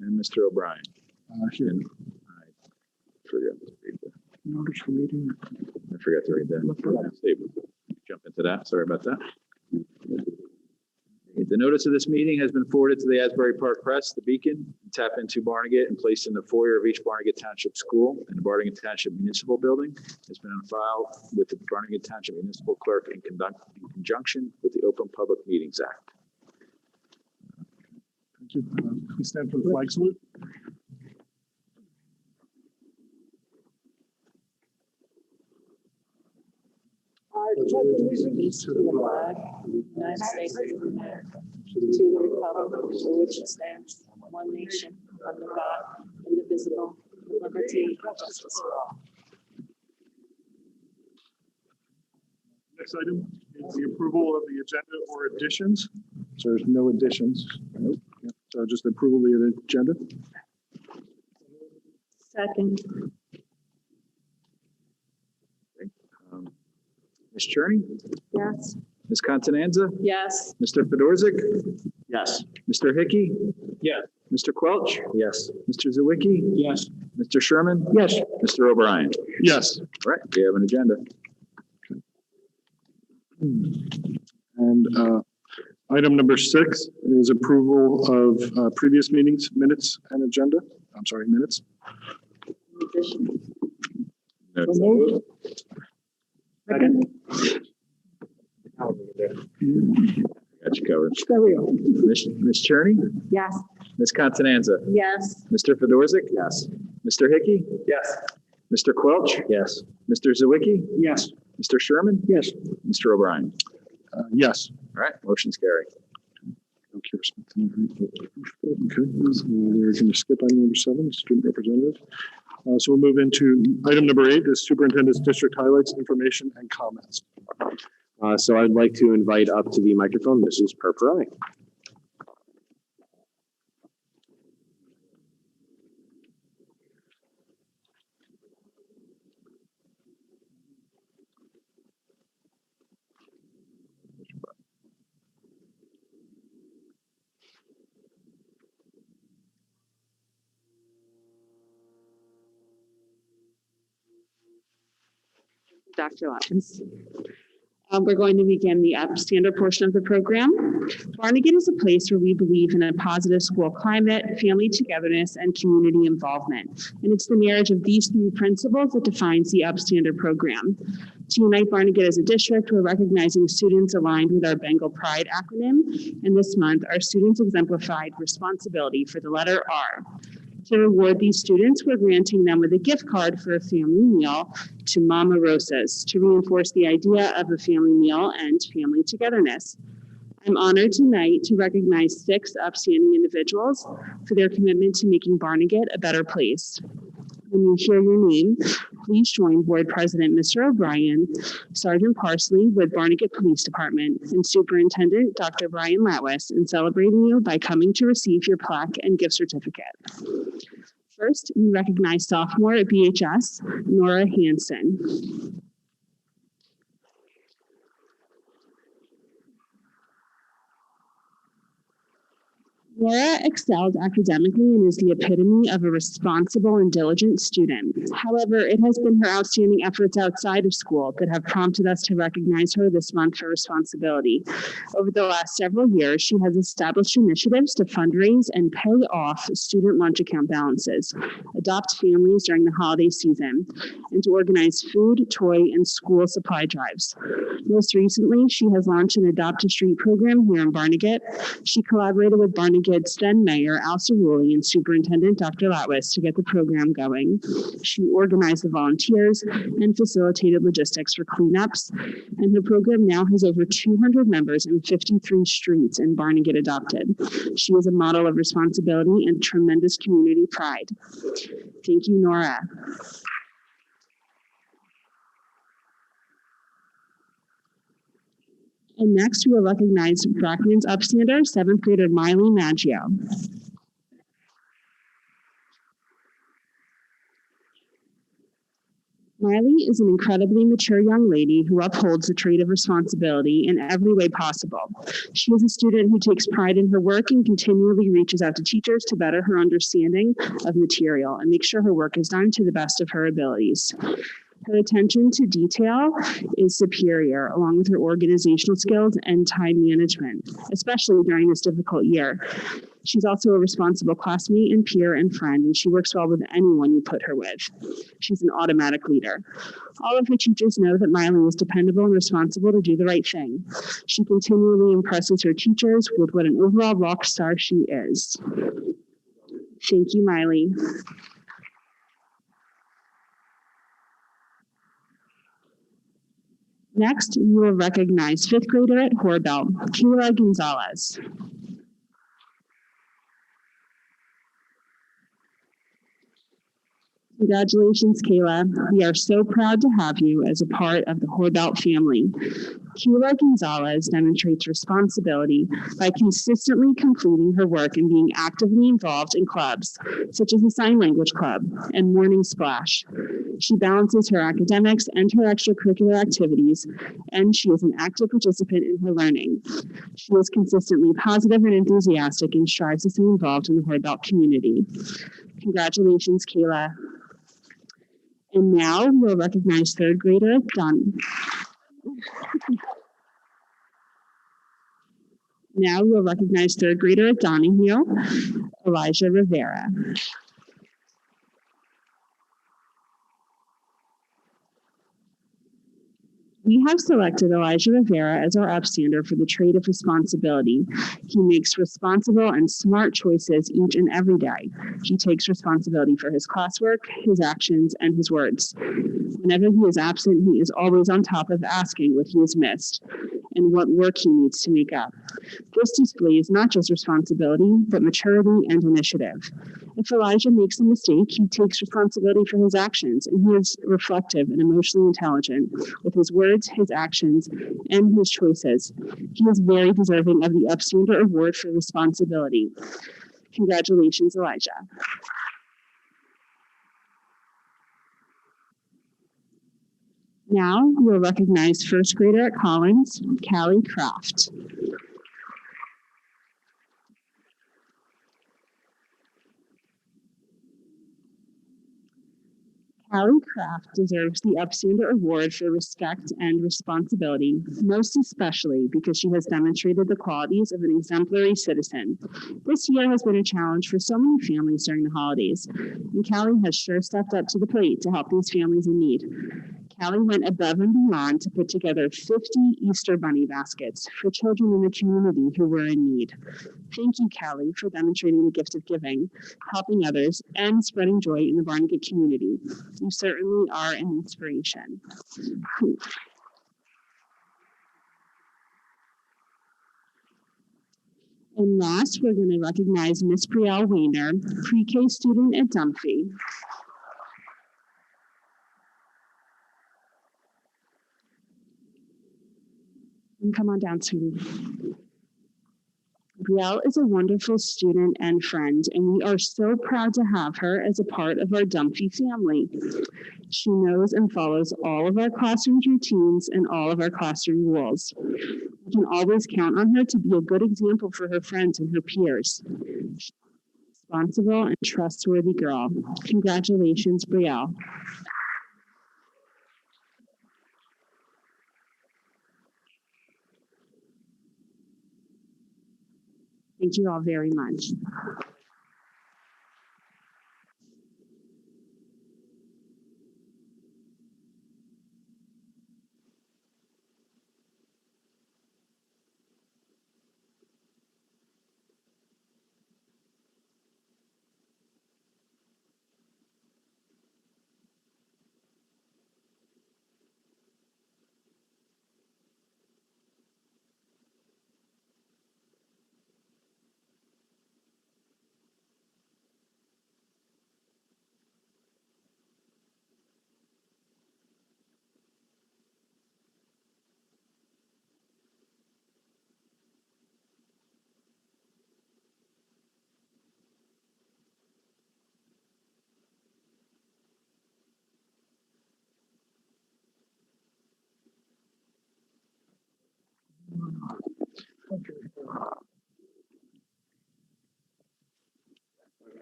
And Mr. O'Brien? Here. I forgot to read that. Notice for meeting. I forgot to read that. Jump into that. Sorry about that. The notice of this meeting has been forwarded to the Asbury Park Press, the Beacon, Tap Into Barnegat, and placed in the foyer of each Barnegat Township School and the Barnegat Township Municipal Building. It's been on file with the Barnegat Township Municipal Clerk in conjunction with the Open Public Meetings Act. Thank you. Please stand for the flag salute. Allegiance to the flag of the United States of America, to the republic for which it stands, one nation, under God, indivisible, with liberty and justice for all. Next item is the approval of the agenda or additions. So there's no additions. Nope. Yep. So just approval of the agenda. Second. Ms. Cherney? Yes. Ms. Continenza? Yes. Mr. Fedorzik? Yes. Mr. Hickey? Yes. Mr. Quelch? Yes. Mr. Zawicki? Yes. Mr. Sherman? Yes. Mr. O'Brien? Yes. All right, we have an agenda. And item number 6 is approval of previous meetings, minutes and agenda. I'm sorry, minutes. No, So moved. Second. got you covered. There we go. Ms. Cherney? Yes. Ms. Continenza? Yes. Mr. Fedorzik? Yes. Mr. Hickey? Yes. Mr. Quelch? Yes. Mr. Zawicki? Yes. Mr. Sherman? Yes. Mr. O'Brien? Yes. All right, motion's carried. Okay, so we're going to skip item number 7, student representative. So we'll move into item number 8, is superintendent's district highlights, information, and comments. So I'd like to invite up to the microphone Mrs. Perperoni. Dr. Watkins. We're going to begin the standard portion of the program. Barnegat is a place where we believe in a positive school climate, family togetherness, and community involvement. And it's the marriage of these 3 principles that defines the Standard program. To unite Barnegat as a district, we're recognizing students aligned with our Bengal Pride acronym. And this month, our students exemplified responsibility for the letter R. To reward these students, we're granting them with a gift card for a family meal to Mama Rosa's to reinforce the idea of a family meal and family togetherness. I'm honored tonight to recognize 6 upstanding individuals for their commitment to making Barnegat a better place. When you hear your name, please join Board President Mr. O'Brien, Sergeant Parsley with Barnegat Police Department, and Superintendent Dr. Brian Latwis in celebrating you by coming to receive your plaque and gift certificate. First, we recognize sophomore at BHS, Nora Hansen. Laura excelled academically and is the epitome of a responsible and diligent student. However, it has been her outstanding efforts outside of school that have prompted us to recognize her this month for responsibility. Over the last several years, she has established initiatives to fundraise and pay off student lunch account balances, adopt families during the holiday season, and to organize food, toy, and school supply drives. Most recently, she has launched an Adopt a Street program here in Barnegat. She collaborated with Barnegat Barnegat's then Mayor Al Cerulli and Superintendent Dr. Latwis to get the program going. She organized the volunteers and facilitated logistics for cleanups, and her program now has over 200 members and 53 streets in Barnegat adopted. She is a model of responsibility and tremendous community pride. Thank you, Nora. And next, we will recognize Brockman's upstander, 7th grader Miley Maggio. Miley is an incredibly mature young lady who upholds the trait of responsibility in every way possible. She is a student who takes pride in her work and continually reaches out to teachers to better her understanding of material and make sure her work is done to the best of her abilities. Her attention to detail is superior, along with her organizational skills and time management, especially during this difficult year. She's also a responsible classmate and peer and friend, and she works well with anyone you put her with. She's an automatic leader. All of her teachers know that Miley is dependable and responsible to do the right thing. She continually impresses her teachers with what an overall rock star she is. Thank you, Miley. Next, we will recognize 5th grader at Horbelt, Kayla Gonzalez. Congratulations, Kayla. We are so proud to have you as a part of the Horbelt family. Kayla Gonzalez demonstrates responsibility by consistently completing her work and being actively involved in clubs, such as the Sign Language Club and Morning Splash. She balances her academics and her extracurricular activities, and she is an active participant in her learning. She is consistently positive and enthusiastic and strives to stay involved in the Horbelt community. Congratulations, Kayla. And now we'll recognize 3rd grader Don. Now we'll recognize 3rd grader at Donahue, Elijah Rivera. We have selected Elijah Rivera as our upstander for the trait of responsibility. He makes responsible and smart choices each and every day. He takes responsibility for his classwork, his actions, and his words. Whenever he is absent, he is always on top of asking what he has missed and what work he needs to make up. This displays not just responsibility, but maturity and initiative. If Elijah makes a mistake, he takes responsibility for his actions, and he is reflective and emotionally intelligent with his words, his actions, and his choices. He is very deserving of the Upstander Award for Responsibility. Congratulations, Elijah. Now we'll recognize 1st grader at Collins, Callie Kraft. Callie Kraft deserves the Upstander Award for respect and responsibility, most especially because she has demonstrated the qualities of an exemplary citizen. This year has been a challenge for so many families during the holidays, and Callie has sure stepped up to the plate to help these families in need. Callie went above and beyond to put together 50 Easter bunny baskets for children in the community who were in need. Thank you, Callie, for demonstrating the gift of giving, helping others, and spreading joy in the Barnegat community. You certainly are an inspiration. And last, we're going to recognize Miss Brielle Weiner, pre-K student at Dunphy. And come on down, sweetie. Brielle is a wonderful student and friend, and we are so proud to have her as a part of our Dunphy family. She knows and follows all of our classroom routines and all of our classroom rules. We can always count on her to be a good example for her friends and her peers. She's a responsible and trustworthy girl. Congratulations, Brielle. Thank you all very much.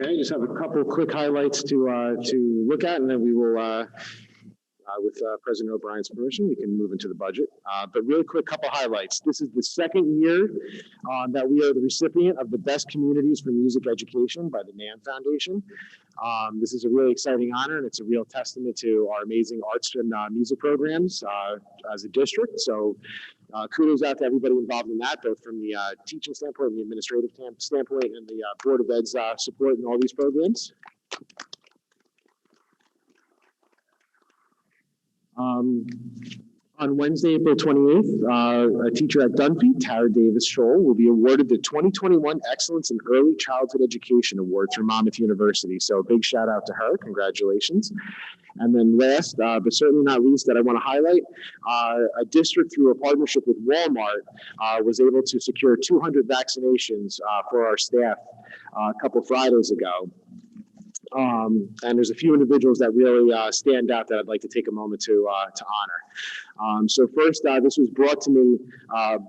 Okay, just have a couple of quick highlights to look at, and then we will, with President O'Brien's permission, we can move into the budget. But really quick, couple highlights. This is the second year that we are the recipient of the Best Communities for Music Education by the NAM Foundation. This is a really exciting honor, and it's a real testament to our amazing arts and music programs as a district. So kudos out to everybody involved in that, both from the teaching standpoint, the administrative standpoint, and the Board of Ed's support in all these programs. On Wednesday, April 28th, a teacher at Dunphy, Tara Davis Scholl, will be awarded the 2021 Excellence in Early Childhood Education Award through Monmouth University. So a big shout out to her. Congratulations. And then last, but certainly not least, that I want to highlight, a district through a partnership with Walmart was able to secure 200 vaccinations for our staff a couple Fridays ago. And there's a few individuals that really stand out that I'd like to take a moment to honor. So first, this was brought to me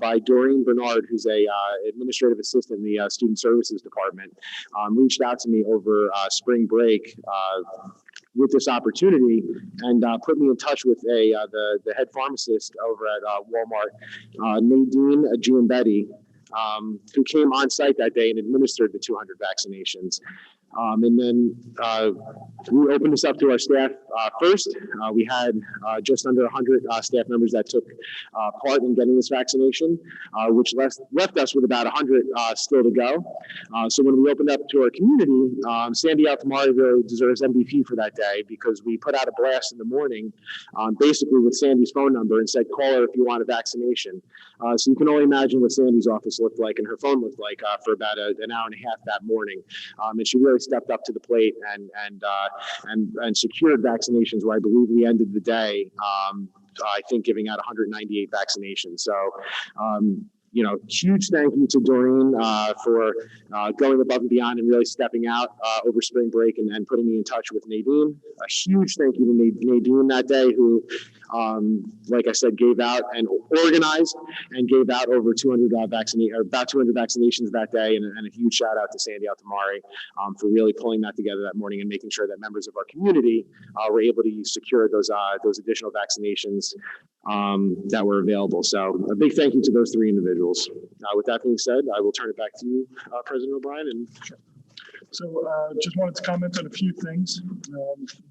by Doreen Bernard, who's a administrative assistant in the Student Services Department, reached out to me over spring break with this opportunity and put me in touch with the head pharmacist over at Walmart, Nadine Giambetti, who came on site that day and administered the 200 vaccinations. And then we opened this up to our staff first. We had just under 100 staff members that took part in getting this vaccination, which left us with about 100 still to go. So when we opened up to our community, Sandy Altamari really deserves MVP for that day because we put out a blast in the morning, basically with Sandy's phone number and said, call her if you want a vaccination. So you can only imagine what Sandy's office looked like and her phone looked like for about an hour and a half that morning. And she really stepped up to the plate and secured vaccinations where I believe we ended the day, I think, giving out 198 vaccinations. So, huge thank you to Doreen for going above and beyond and really stepping out over spring break and putting me in touch with Nadine. A huge thank you to Nadine that day, who, like I said, gave out and organized and gave out over 200 about 200 vaccinations that day. And a huge shout out to Sandy Altamari for really pulling that together that morning and making sure that members of our community were able to secure those additional vaccinations that were available. So a big thank you to those three individuals. With that being said, I will turn it back to you, President O'Brien. So just wanted to comment on a few things.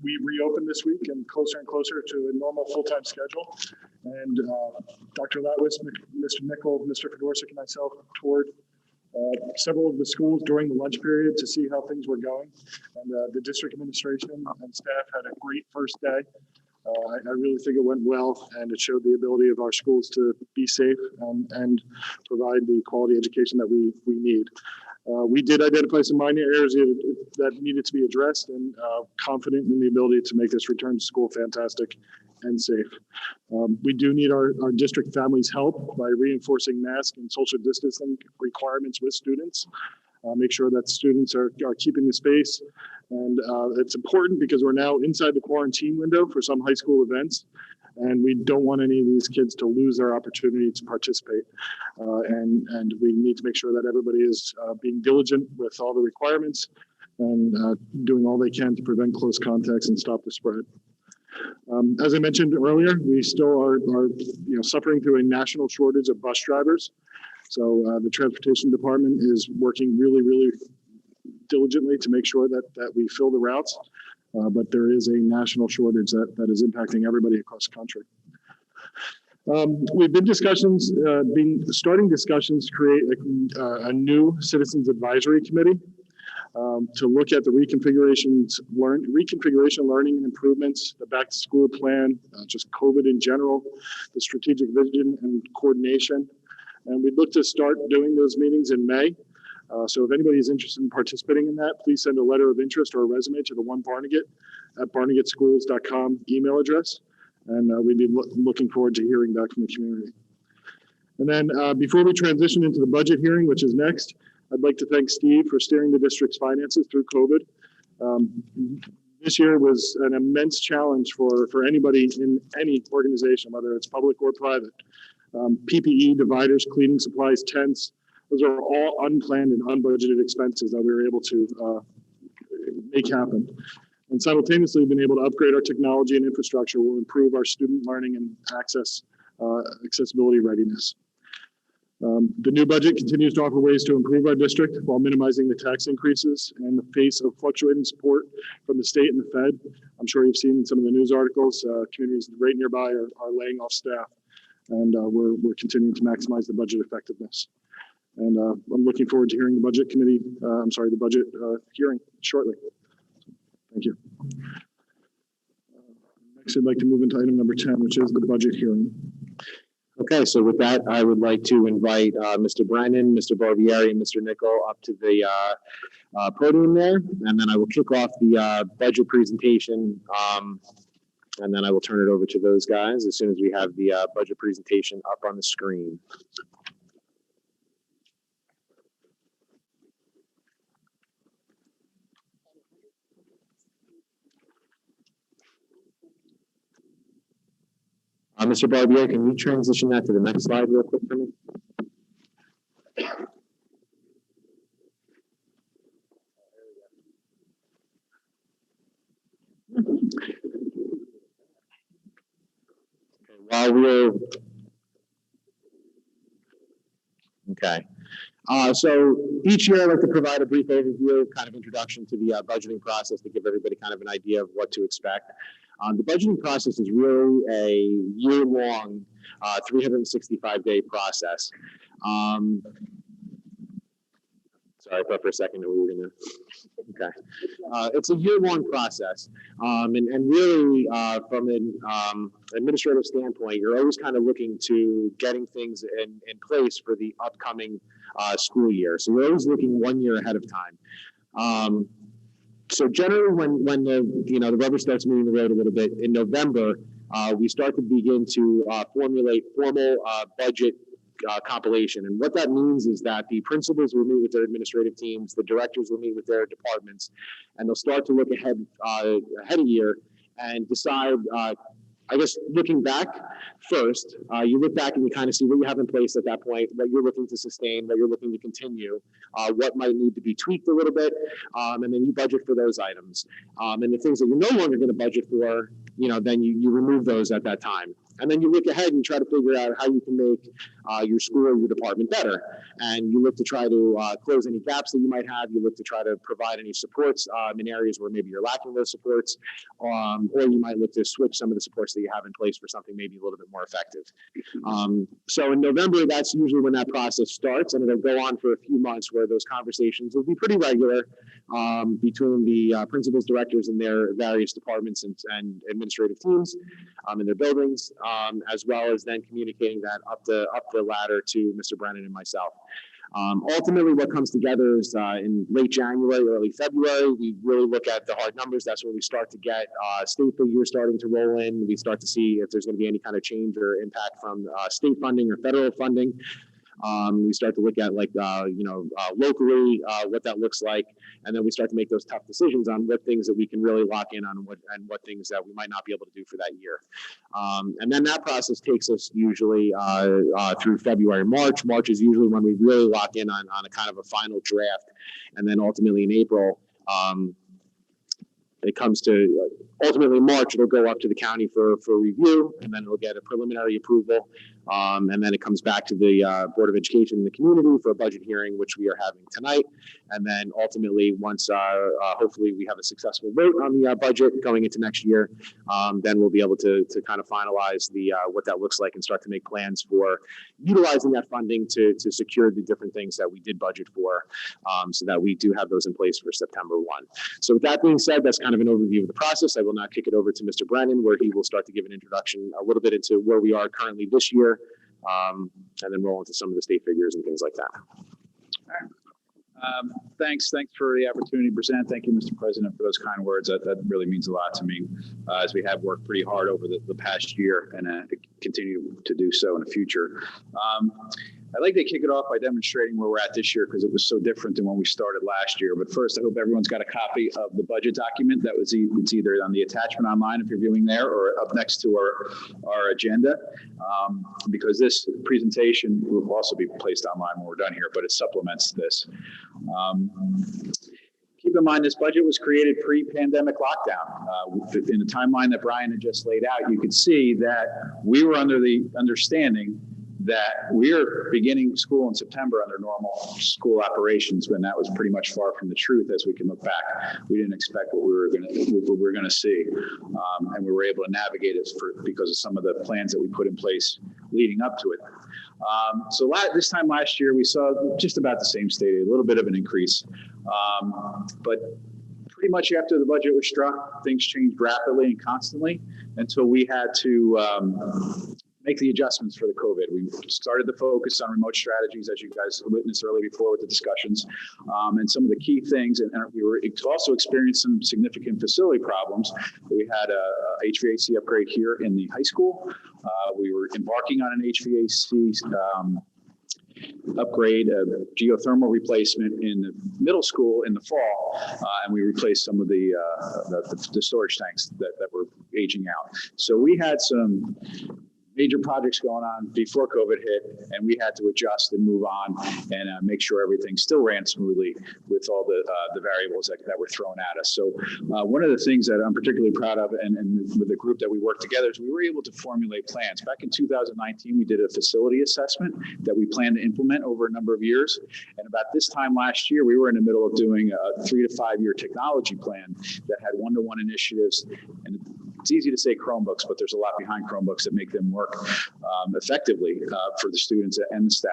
We reopened this week and closer to a normal full-time schedule. And Dr. Latwitz, Mr. Nickel, Mr. Fedorczyk, and myself toured several of the schools during the lunch period to see how things were going. And the district administration and staff had a great first day. I really think it went well, and it showed the ability of our schools to be safe and provide the quality education that we need. We did identify some minor areas that needed to be addressed, and confident in the ability to make this return to school fantastic and safe. We do need our district families' help by reinforcing mask and social distancing requirements with students. Make sure that students are keeping the space. And it's important because we're now inside the quarantine window for some high school events. And we don't want any of these kids to lose their opportunity to participate. And we need to make sure that everybody is being diligent with all the requirements and doing all they can to prevent close contacts and stop the spread. As I mentioned earlier, we still are suffering through a national shortage of bus drivers. So the transportation department is working really, really diligently to make sure that we fill the routes. But there is a national shortage that is impacting everybody across the country. We've been starting discussions to create a new Citizens Advisory Committee to look at the reconfiguration learning and improvements, the back to school plan, just COVID in general, the strategic vision and coordination. And we'd look to start doing those meetings in May. So if anybody is interested in participating in that, please send a letter of interest or a resume to the one Barnegat at barnegatschools.com email address. And we'd be looking forward to hearing back from the community. And then before we transition into the budget hearing, which is next, I'd like to thank Steve for steering the district's finances through COVID. This year was an immense challenge for anybody in any organization, whether it's public or private. PPE, dividers, cleaning supplies, tents, those are all unplanned and unbudgeted expenses that we were able to make happen. And simultaneously, we've been able to upgrade our technology and infrastructure will improve our student learning and accessibility readiness. The new budget continues to offer ways to improve our district while minimizing the tax increases in the face of fluctuating support from the state and the Fed. I'm sure you've seen some of the news articles. Communities right nearby are laying off staff, and we're continuing to maximize the budget effectiveness. And I'm looking forward to hearing the budget committee. The budget hearing shortly. Thank you. Next, I'd like to move into item number 10, which is the budget hearing. Okay, so with that, I would like to invite Mr. Brennan, Mr. Barbieri, and Mr. Nickel up to the podium there, and then I will kick off the budget presentation, and then I will turn it over to those guys as soon as we have the budget presentation up on the screen. Mr. Barbier, can you transition that to the next slide real quick for me? Okay. So each year I like to provide a brief overview, kind of introduction to the budgeting process to give everybody kind of an idea of what to expect. The budgeting process is really a year-long, 365-day process. Sorry, I thought for a second that we were going to. Okay. It's a year-long process. And really, from an administrative standpoint, you're always kind of looking to getting things in place for the upcoming school year. So you're always looking 1 year ahead of time. So generally, when the rubber starts moving the road a little bit in November, we start to begin to formulate formal budget compilation. And what that means is that the principals will meet with their administrative teams, the directors will meet with their departments, and they'll start to look ahead a year and decide. I guess looking back first, you look back and you kind of see what you have in place at that point, what you're looking to sustain, what you're looking to continue, what might need to be tweaked a little bit, and then you budget for those items. And the things that you're no longer going to budget for, then you remove those at that time. And then you look ahead and try to figure out how you can make your school or your department better. And you look to try to close any gaps that you might have. You look to try to provide any supports in areas where maybe you're lacking those supports, or you might look to switch some of the supports that you have in place for something maybe a little bit more effective. So in November, that's usually when that process starts, and it'll go on for a few months where those conversations will be pretty regular between the principals, directors, and their various departments and administrative teams in their buildings. As well as then communicating that up the ladder to Mr. Brennan and myself. Ultimately, what comes together is in late January, early February, we really look at the hard numbers. That's when we start to get state figures starting to roll in. We start to see if there's going to be any kind of change or impact from state funding or federal funding. We start to look at locally what that looks like, and then we start to make those tough decisions on what things that we can really lock in on and what things that we might not be able to do for that year. And then that process takes us usually through February, March. March is usually when we really lock in on a kind of a final draft, and then ultimately in April, it comes to ultimately in March, it'll go up to the county for review, and then it'll get a preliminary approval. And then it comes back to the Board of Education in the community for a budget hearing, which we are having tonight. And then ultimately, once hopefully we have a successful vote on the budget going into next year, then we'll be able to kind of finalize the what that looks like and start to make plans for utilizing that funding to secure the different things that we did budget for, so that we do have those in place for September 1. So with that being said, that's kind of an overview of the process. I will now kick it over to Mr. Brennan, where he will start to give an introduction a little bit into where we are currently this year, and then roll into some of the state figures and things like that. Thanks for the opportunity to present. Thank you, Mr. President, for those kind words. That really means a lot to me, as we have worked pretty hard over the past year and continue to do so in the future. I'd like to kick it off by demonstrating where we're at this year, because it was so different than when we started last year. But first, I hope everyone's got a copy of the budget document. It's either on the attachment online if you're viewing there, or up next to our agenda, because this presentation will also be placed online when we're done here, but it supplements this. Keep in mind, this budget was created pre-pandemic lockdown. In the timeline that Brian had just laid out, you could see that we were under the understanding that we are beginning school in September under normal school operations, when that was pretty much far from the truth as we can look back. We didn't expect what we were going to see, and we were able to navigate it because of some of the plans that we put in place leading up to it. So this time last year, we saw just about the same state, a little bit of an increase, but pretty much after the budget was struck, things changed rapidly and constantly until we had to make the adjustments for the COVID. We started to focus on remote strategies, as you guys witnessed earlier before with the discussions, and some of the key things. And we were also experiencing some significant facility problems. We had a HVAC upgrade here in the high school. We were embarking on an HVAC upgrade, a geothermal replacement in the middle school in the fall, and we replaced some of the storage tanks that were aging out. So we had some major projects going on before COVID hit, and we had to adjust and move on and make sure everything still ran smoothly with all the variables that were thrown at us. So one of the things that I'm particularly proud of, and with the group that we worked together, is we were able to formulate plans. Back in 2019, we did a facility assessment that we planned to implement over a number of years. And about this time last year, we were in the middle of doing a 3 to 5 year technology plan that had one-to-one initiatives. And it's easy to say Chromebooks, but there's a lot behind Chromebooks that make them work effectively for the students and the staff.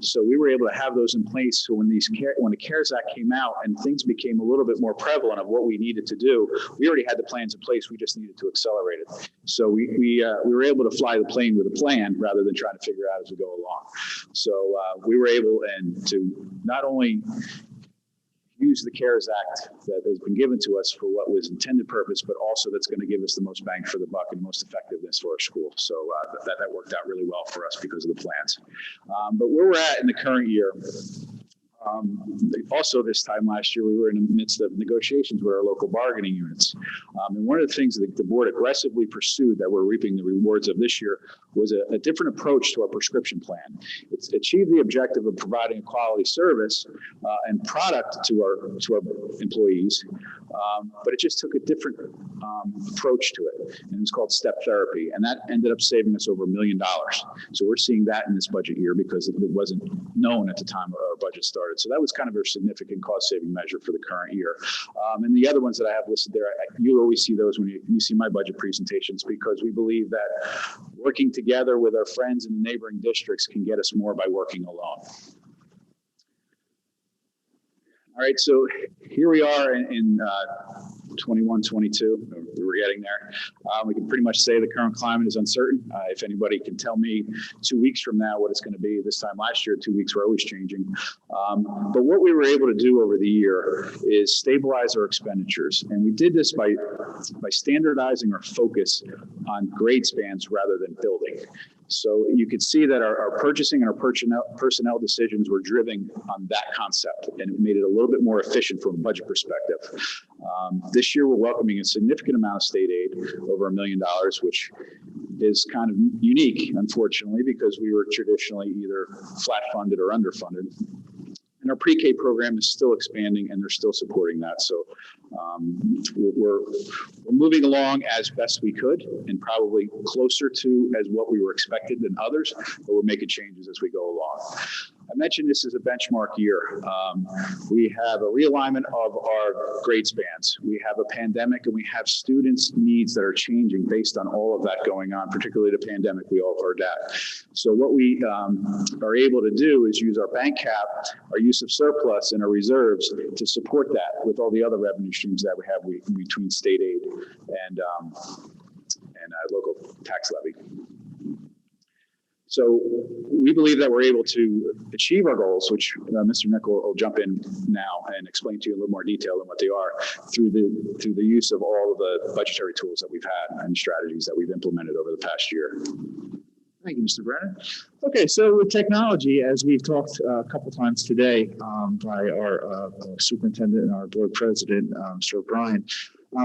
So we were able to have those in place. So when the CARES Act came out and things became a little bit more prevalent of what we needed to do, we already had the plans in place. We just needed to accelerate it. So we were able to fly the plane with a plan rather than trying to figure out as we go along. So we were able to not only use the CARES Act that has been given to us for what was intended purpose, but also that's going to give us the most bang for the buck and the most effectiveness for our school. So that worked out really well for us because of the plans. But where we're at in the current year, also this time last year, we were in the midst of negotiations with our local bargaining units. And one of the things that the board aggressively pursued that we're reaping the rewards of this year was a different approach to our prescription plan. It's achieved the objective of providing a quality service and product to our employees, but it just took a different approach to it. And it was called step therapy. And that ended up saving us over $1 million. So we're seeing that in this budget year because it wasn't known at the time our budget started. So that was kind of a significant cost-saving measure for the current year. And the other ones that I have listed there, you always see those when you see my budget presentations, because we believe that working together with our friends in the neighboring districts can get us more by working alone. All right, so here we are in 21, 22. We're getting there. We can pretty much say the current climate is uncertain. If anybody can tell me 2 weeks from now what it's going to be, this time last year, 2 weeks were always changing. But what we were able to do over the year is stabilize our expenditures. And we did this by standardizing our focus on grade spans rather than building. So you could see that our purchasing and our personnel decisions were driven on that concept, and it made it a little bit more efficient from a budget perspective. This year, we're welcoming a significant amount of state aid, over $1 million, which is kind of unique, unfortunately, because we were traditionally either flat funded or underfunded. And our pre-K program is still expanding, and they're still supporting that. So we're moving along as best we could, and probably closer to as what we were expected than others, but we're making changes as we go along. I mentioned this is a benchmark year. We have a realignment of our grade spans. We have a pandemic, and we have students' needs that are changing based on all of that going on, particularly the pandemic. We all heard that. So what we are able to do is use our bank cap, our use of surplus, and our reserves to support that with all the other revenue streams that we have between state aid and local tax levy. So we believe that we're able to achieve our goals, which Mr. Nichol will jump in now and explain to you in a little more detail than what they are, through the use of all of the budgetary tools that we've had and strategies that we've implemented over the past year. Thank you, Mr. Brennan. Okay, so with technology, as we've talked a couple times today by our superintendent and our board president, Mr. O'Brien,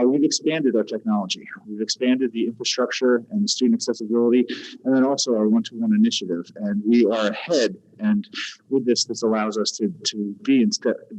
we've expanded our technology. We've expanded the infrastructure and the student accessibility, and then also our one-to-one initiative. And we are ahead. And with this allows us to be in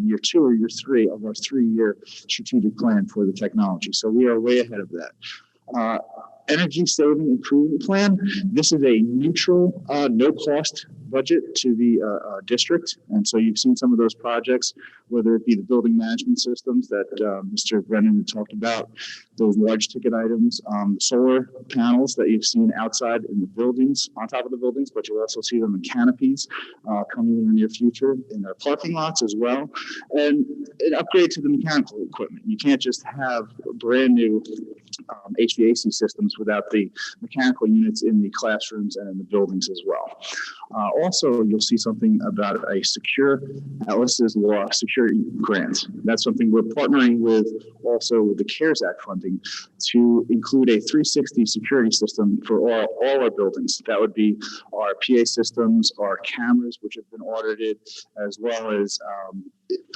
year 2 or year 3 of our 3-year strategic plan for the technology. So we are way ahead of that. Energy saving improvement plan. This is a neutral, no cost budget to the district. And so you've seen some of those projects, whether it be the building management systems that Mr. Brennan had talked about, those large ticket items, solar panels that you've seen outside in the buildings, on top of the buildings, but you'll also see them in canopies coming in the near future in our parking lots as well. And an upgrade to the mechanical equipment. You can't just have brand new HVAC systems without the mechanical units in the classrooms and in the buildings as well. Also, you'll see something about a secure, Alice's Law security grant. That's something we're partnering with also with the CARES Act funding to include a 360 security system for all our buildings. That would be our PA systems, our cameras, which have been audited, as well as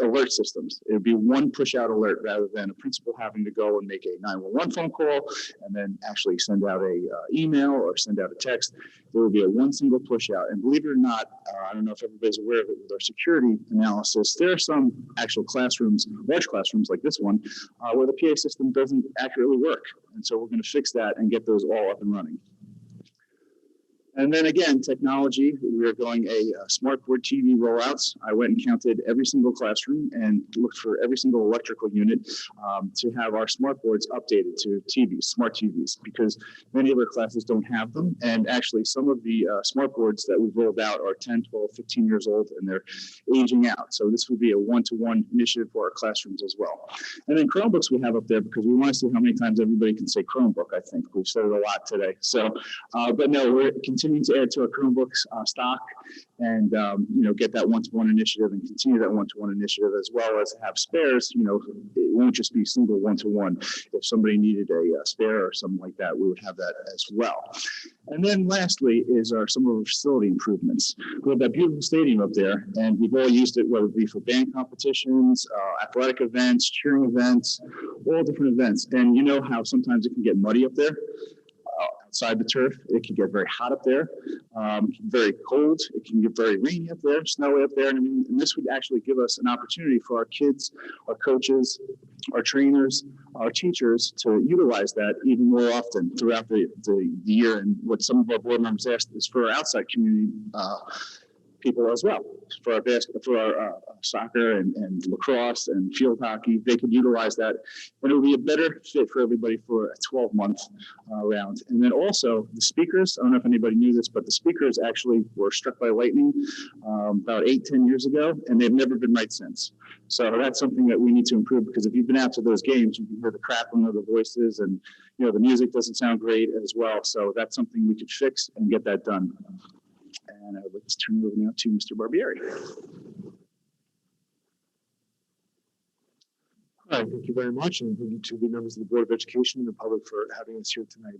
alert systems. It would be one push out alert rather than a principal having to go and make a 911 phone call and then actually send out a email or send out a text. There will be a one single push out. And believe it or not, I don't know if everybody's aware of it with our security analysis, there are some actual classrooms, large classrooms like this one, where the PA system doesn't accurately work. And so we're going to fix that and get those all up and running. And then again, technology, we are going a smartboard TV rollouts. I went and counted every single classroom and looked for every single electrical unit to have our smartboards updated to TVs, smart TVs, because many of our classes don't have them. And actually some of the smartboards that we've rolled out are 10, 12, 15 years old and they're aging out. So this will be a one-to-one initiative for our classrooms as well. And then Chromebooks we have up there because we want to see how many times everybody can say Chromebook, I think. We've said it a lot today. So, but no, we're continuing to add to our Chromebooks stock and, get that one-to-one initiative and continue that one-to-one initiative as well as have spares. It won't just be single one-to-one. If somebody needed a spare or something like that, we would have that as well. And then lastly is some of our facility improvements. We have that beautiful stadium up there and we've all used it, whether it be for band competitions, athletic events, cheering events, all different events. And you know how sometimes it can get muddy up there. Outside the turf, it can get very hot up there, very cold. It can get very rainy up there, snowy up there. And this would actually give us an opportunity for our kids, our coaches, our trainers, our teachers to utilize that even more often throughout the year. And what some of our board members asked is for our outside community people as well, for our soccer and lacrosse and field hockey. They could utilize that, and it would be a better fit for everybody for a 12-month round. And then also the speakers, I don't know if anybody knew this, but the speakers actually were struck by lightning about 8-10 years ago, and they've never been right since. So that's something that we need to improve, because if you've been out to those games, you can hear the crackling of the voices, and the music doesn't sound great as well. So that's something we could fix and get that done. And I would like to turn it over now to Mr. Barbieri. All right, thank you very much, and thank you to the members of the Board of Education and the public for having us here tonight.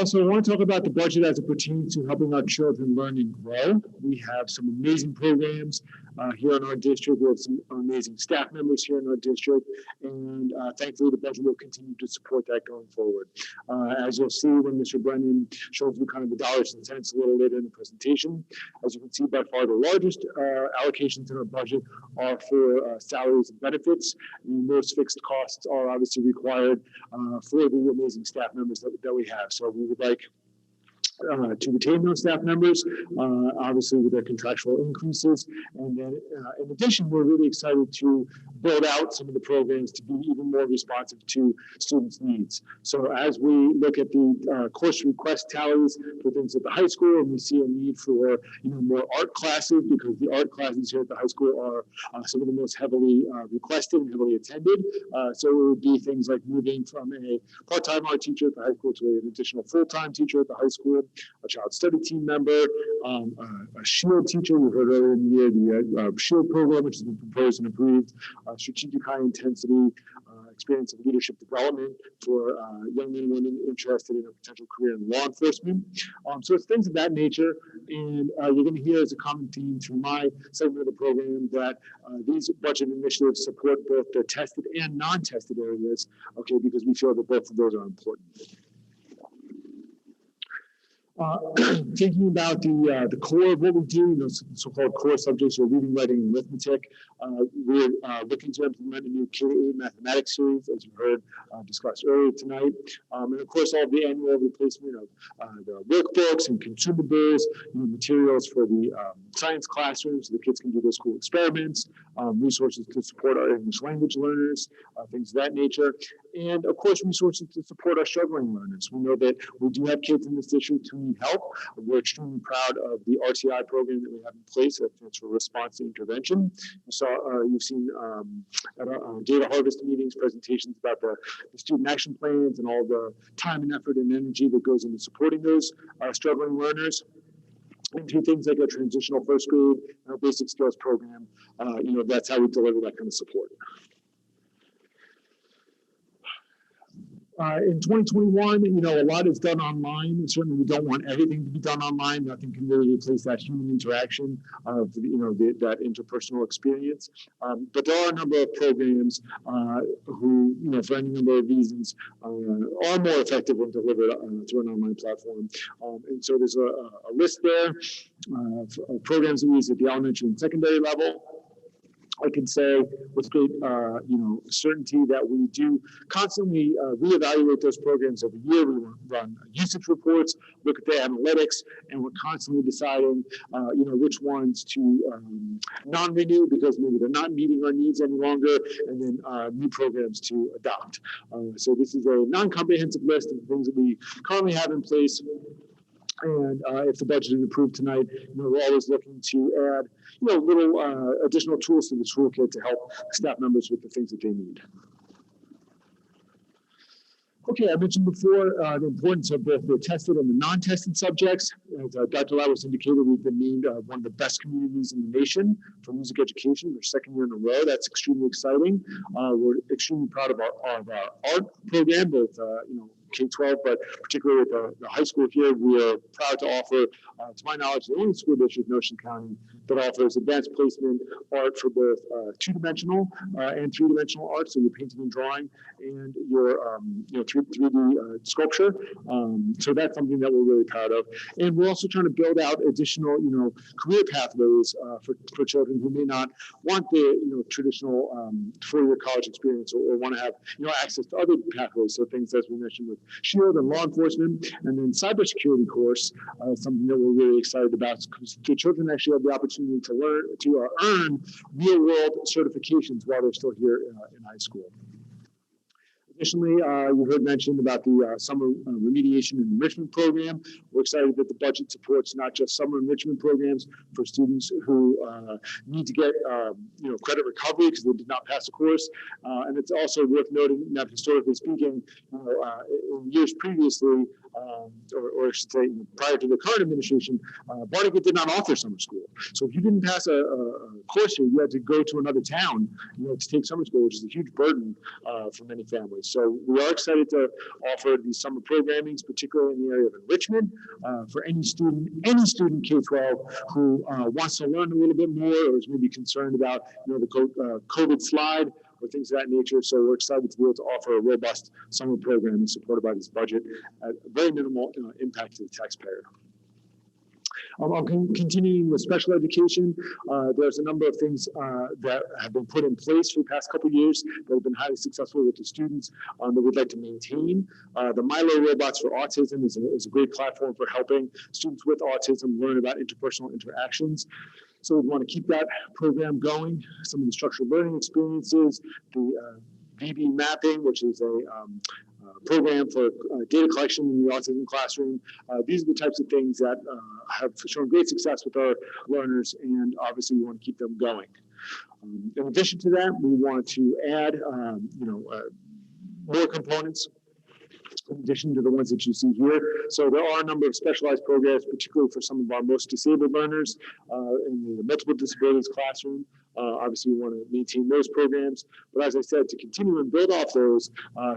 So I want to talk about the budget as it pertains to helping our children learn and grow. We have some amazing programs here in our district. We have some amazing staff members here in our district, and thankfully the budget will continue to support that going forward. As you'll see when Mr. Brennan shows you kind of the dollars and cents a little later in the presentation, as you can see, by far the largest allocations in our budget are for salaries and benefits, and those fixed costs are obviously required for the amazing staff members that we have. So we would like to retain those staff members, obviously with their contractual increases. And then in addition, we're really excited to build out some of the programs to be even more responsive to students' needs. So as we look at the course request tallies for things at the high school, and we see a need for more art classes, because the art classes here at the high school are some of the most heavily requested and heavily attended. So it would be things like moving from a part-time art teacher at the high school to an additional full-time teacher at the high school, a child study team member, a SHIELD teacher. We heard earlier in the year the SHIELD program, which has been proposed and approved, strategic high intensity experience of leadership development for young men and women interested in a potential career in law enforcement. So it's things of that nature. And you're going to hear as a common theme through my segment of the program that these budget initiatives support both the tested and non-tested areas, okay, because we feel that both of those are important. Thinking about the core of what we do, those so-called core subjects are reading, writing, and arithmetic. We're looking to implement a new K-8 mathematics series, as you heard discussed earlier tonight. And of course, all the annual replacement of the workbooks and consumables, materials for the science classrooms so the kids can do those cool experiments, resources to support our English language learners, things of that nature. And of course, resources to support our struggling learners. We know that we do have kids in this district who need help. We're extremely proud of the RTI program that we have in place, that stands for Response to Intervention. You've seen at our data harvest meetings, presentations about the student action plans and all the time and effort and energy that goes into supporting those struggling learners. And through things like our transitional first grade and our basic skills program, that's how we deliver that kind of support. In 2021, a lot is done online, and certainly we don't want everything to be done online. Nothing can really replace that human interaction of, that interpersonal experience. But there are a number of programs who, for any number of reasons, are more effective when delivered through an online platform. And so there's a list there of programs that we use at the elementary and secondary level. I can say with great, certainty that we do constantly reevaluate those programs every year. We run usage reports, look at the analytics, and we're constantly deciding, which ones to non-renew because maybe they're not meeting our needs any longer, and then new programs to adopt. So this is a non-comprehensive list of things that we currently have in place. And if the budget is approved tonight, we're always looking to add, little additional tools to the toolkit to help staff members with the things that they need. Okay, I mentioned before the importance of both the tested and the non-tested subjects. As Dr. Lau was indicated, we've been named one of the best communities in the nation for music education for second year in a row. That's extremely exciting. We're extremely proud of our art program, both K-12, but particularly at the high school here, we are proud to offer, to my knowledge, the only school district in Ocean County that offers advanced placement art for both two-dimensional and three-dimensional art, so your painting and drawing, and your 3D sculpture. So that's something that we're really proud of. And we're also trying to build out additional, career pathways for children who may not want the, traditional four-year college experience or want to have, access to other pathways. So things, as we mentioned, with SHIELD and law enforcement, and then cybersecurity course, something that we're really excited about, because the children actually have the opportunity to earn real-world certifications while they're still here in high school. Additionally, you heard mentioned about the summer remediation and enrichment program. We're excited that the budget supports not just summer enrichment programs for students who need to get credit recovery because they did not pass a course, and it's also worth noting that historically speaking, in years previously, or I should say prior to the current administration, Barnegat did not offer summer school. So if you didn't pass a course here, you had to go to another town, to take summer school, which is a huge burden for many families. So we are excited to offer these summer programmings, particularly in the area of enrichment, for any student K-12 who wants to learn a little bit more or is maybe concerned about the COVID slide or things of that nature. So we're excited to be able to offer a robust summer program supported by this budget at very minimal impact to the taxpayer. I'm continuing with special education. There's a number of things that have been put in place for the past couple of years that have been highly successful with the students that we'd like to maintain. The Milo robots for autism is a great platform for helping students with autism learn about interpersonal interactions. So we want to keep that program going. Some of the structured learning experiences, the VB mapping, which is a program for data collection in the autism classroom. These are the types of things that have shown great success with our learners, and obviously we want to keep them going. In addition to that, we want to add more components in addition to the ones that you see here. So there are a number of specialized programs, particularly for some of our most disabled learners in the multiple disabilities classroom. Obviously, we want to maintain those programs. But as I said, to continue and build off those,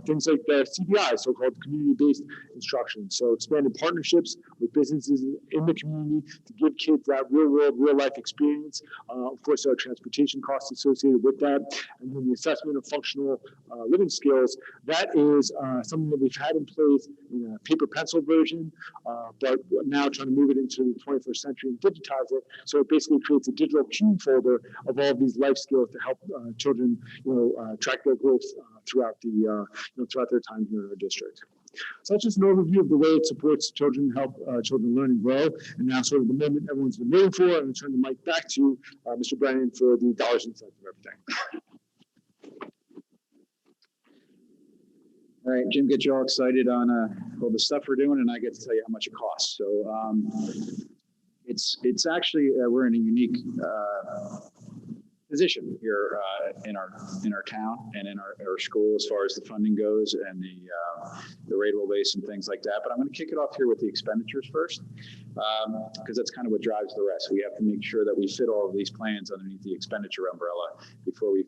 things like the CBI, so-called community-based instruction. So expanded partnerships with businesses in the community to give kids that real-world, real-life experience. Of course, there are transportation costs associated with that. And then the assessment of functional living skills. That is something that we've had in place in a paper pencil version, but now trying to move it into the 21st century and digitize it. So it basically creates a digital cue folder of all of these life skills to help children, track their growth throughout their time here in our district. So that's just an overview of the way it supports children, help children learn and grow. And now sort of the moment everyone's been waiting for, I'm going to turn the mic back to Mr. Brennan for the dollars and cents of everything. All right, Jim gets you all excited on all the stuff we're doing, and I get to tell you how much it costs. So it's actually we're in a unique position here in our town and in our school as far as the funding goes and the rateable base and things like that. But I'm going to kick it off here with the expenditures first, because that's kind of what drives the rest. We have to make sure that we fit all of these plans underneath the expenditure umbrella before we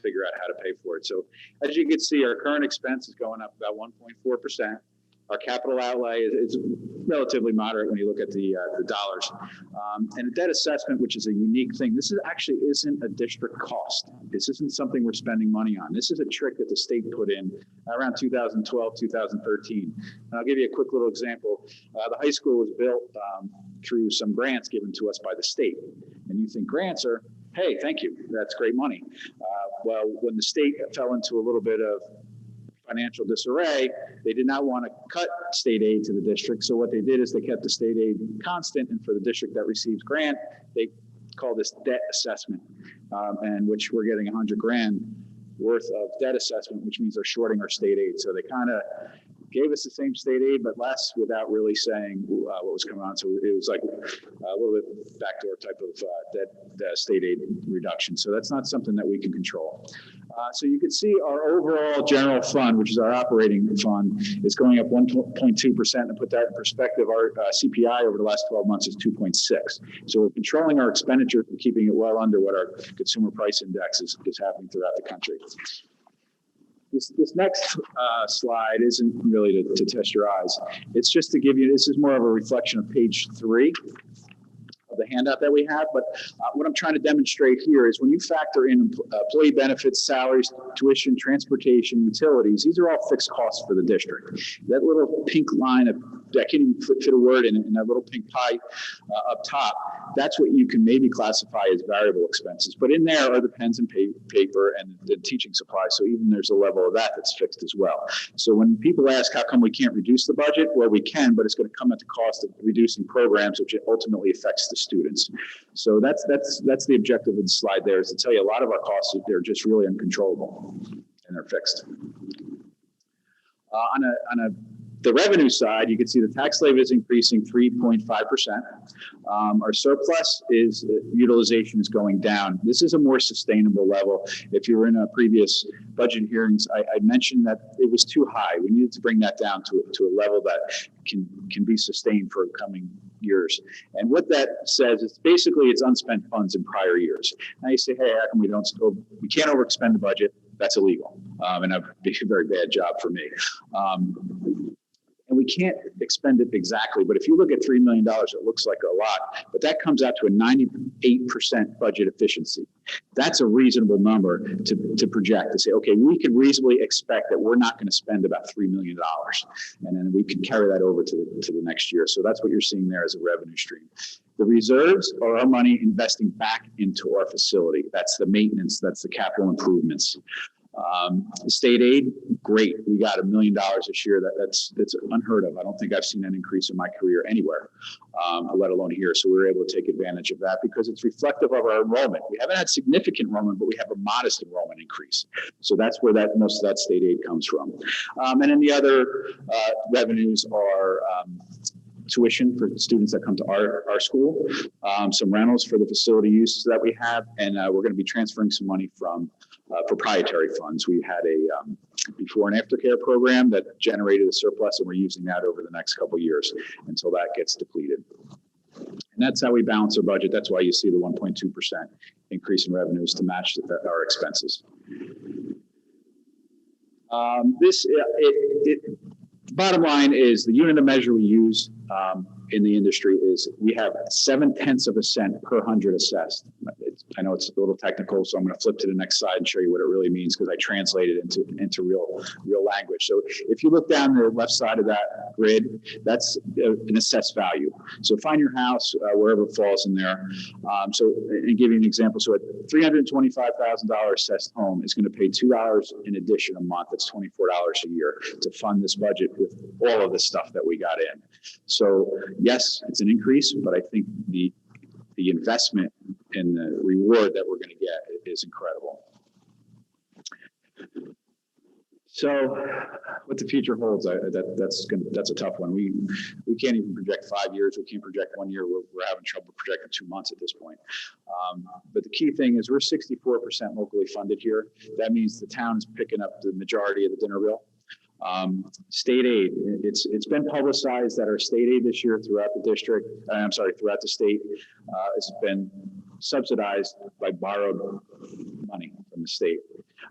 figure out how to pay for it. So as you can see, our current expense is going up about 1.4%. Our capital outlay is relatively moderate when you look at the dollars. And a debt assessment, which is a unique thing. This actually isn't a district cost. This isn't something we're spending money on. This is a trick that the state put in around 2012, 2013. And I'll give you a quick little example. The high school was built through some grants given to us by the state. And you think grants are, hey, thank you, that's great money. Well, when the state fell into a little bit of financial disarray, they did not want to cut state aid to the district. So what they did is they kept the state aid constant, and for the district that receives grant, they call this debt assessment, and which we're getting $100,000 worth of debt assessment, which means they're shorting our state aid. So they kind of gave us the same state aid, but less, without really saying what was coming on. So it was like a little bit backdoor type of state aid reduction. So that's not something that we can control. So you can see our overall general fund, which is our operating fund, is going up 1.2%. To put that in perspective, our CPI over the last 12 months is 2.6. So we're controlling our expenditures and keeping it well under what our consumer price index is happening throughout the country. This next slide isn't really to test your eyes. It's just to give you, this is more of a reflection of page 3 of the handout that we have. But what I'm trying to demonstrate here is when you factor in employee benefits, salaries, tuition, transportation, utilities, these are all fixed costs for the district. That little pink line, I can't even fit a word in it, and that little pink pie up top, that's what you can maybe classify as variable expenses. But in there are the pens and paper and the teaching supplies. So even there's a level of that that's fixed as well. So when people ask how come we can't reduce the budget, well, we can, but it's going to come at the cost of reducing programs, which ultimately affects the students. So that's the objective of the slide there, is to tell you a lot of our costs, they're just really uncontrollable and they're fixed. On the revenue side, you can see the tax levy is increasing 3.5%. Our surplus utilization is going down. This is a more sustainable level. If you were in a previous budget hearings, I mentioned that it was too high. We needed to bring that down to a level that can be sustained for coming years. And what that says is basically it's unspent funds in prior years. Now you say, hey, how come we can't overexpend the budget? That's illegal. And that'd be a very bad job for me. And we can't expend it exactly, but if you look at $3 million, it looks like a lot, but that comes out to a 98% budget efficiency. That's a reasonable number to project, to say, okay, we can reasonably expect that we're not going to spend about $3 million, and then we can carry that over to the next year. So that's what you're seeing there as a revenue stream. The reserves are our money investing back into our facility. That's the maintenance, that's the capital improvements. State aid, great. We got $1 million this year. That's unheard of. I don't think I've seen an increase in my career anywhere, let alone here. So we were able to take advantage of that because it's reflective of our enrollment. We haven't had significant enrollment, but we have a modest enrollment increase. So that's where most of that state aid comes from. And then the other revenues are tuition for students that come to our school, some rentals for the facility uses that we have, and we're going to be transferring some money from proprietary funds. We had a before and after care program that generated a surplus, and we're using that over the next couple of years until that gets depleted. And that's how we balance our budget. That's why you see the 1.2% increase in revenues to match our expenses. Bottom line is the unit of measure we use in the industry is we have 0.7 cents per 100 assessed. I know it's a little technical, so I'm going to flip to the next slide and show you what it really means because I translated it into real language. So if you look down the left side of that grid, that's an assessed value. So find your house wherever it falls in there. And give you an example. So a $325,000 assessed home is going to pay $2 in addition a month. That's $24 a year to fund this budget with all of the stuff that we got in. So yes, it's an increase, but I think the investment and the reward that we're going to get is incredible. So what the future holds, that's a tough one. We can't even project 5 years. We can't project 1 year. We're having trouble projecting 2 months at this point. But the key thing is we're 64% locally funded here. That means the town is picking up the majority of the dinner bill. State aid, it's been publicized that our state aid this year throughout the state has been subsidized by borrowed money from the state.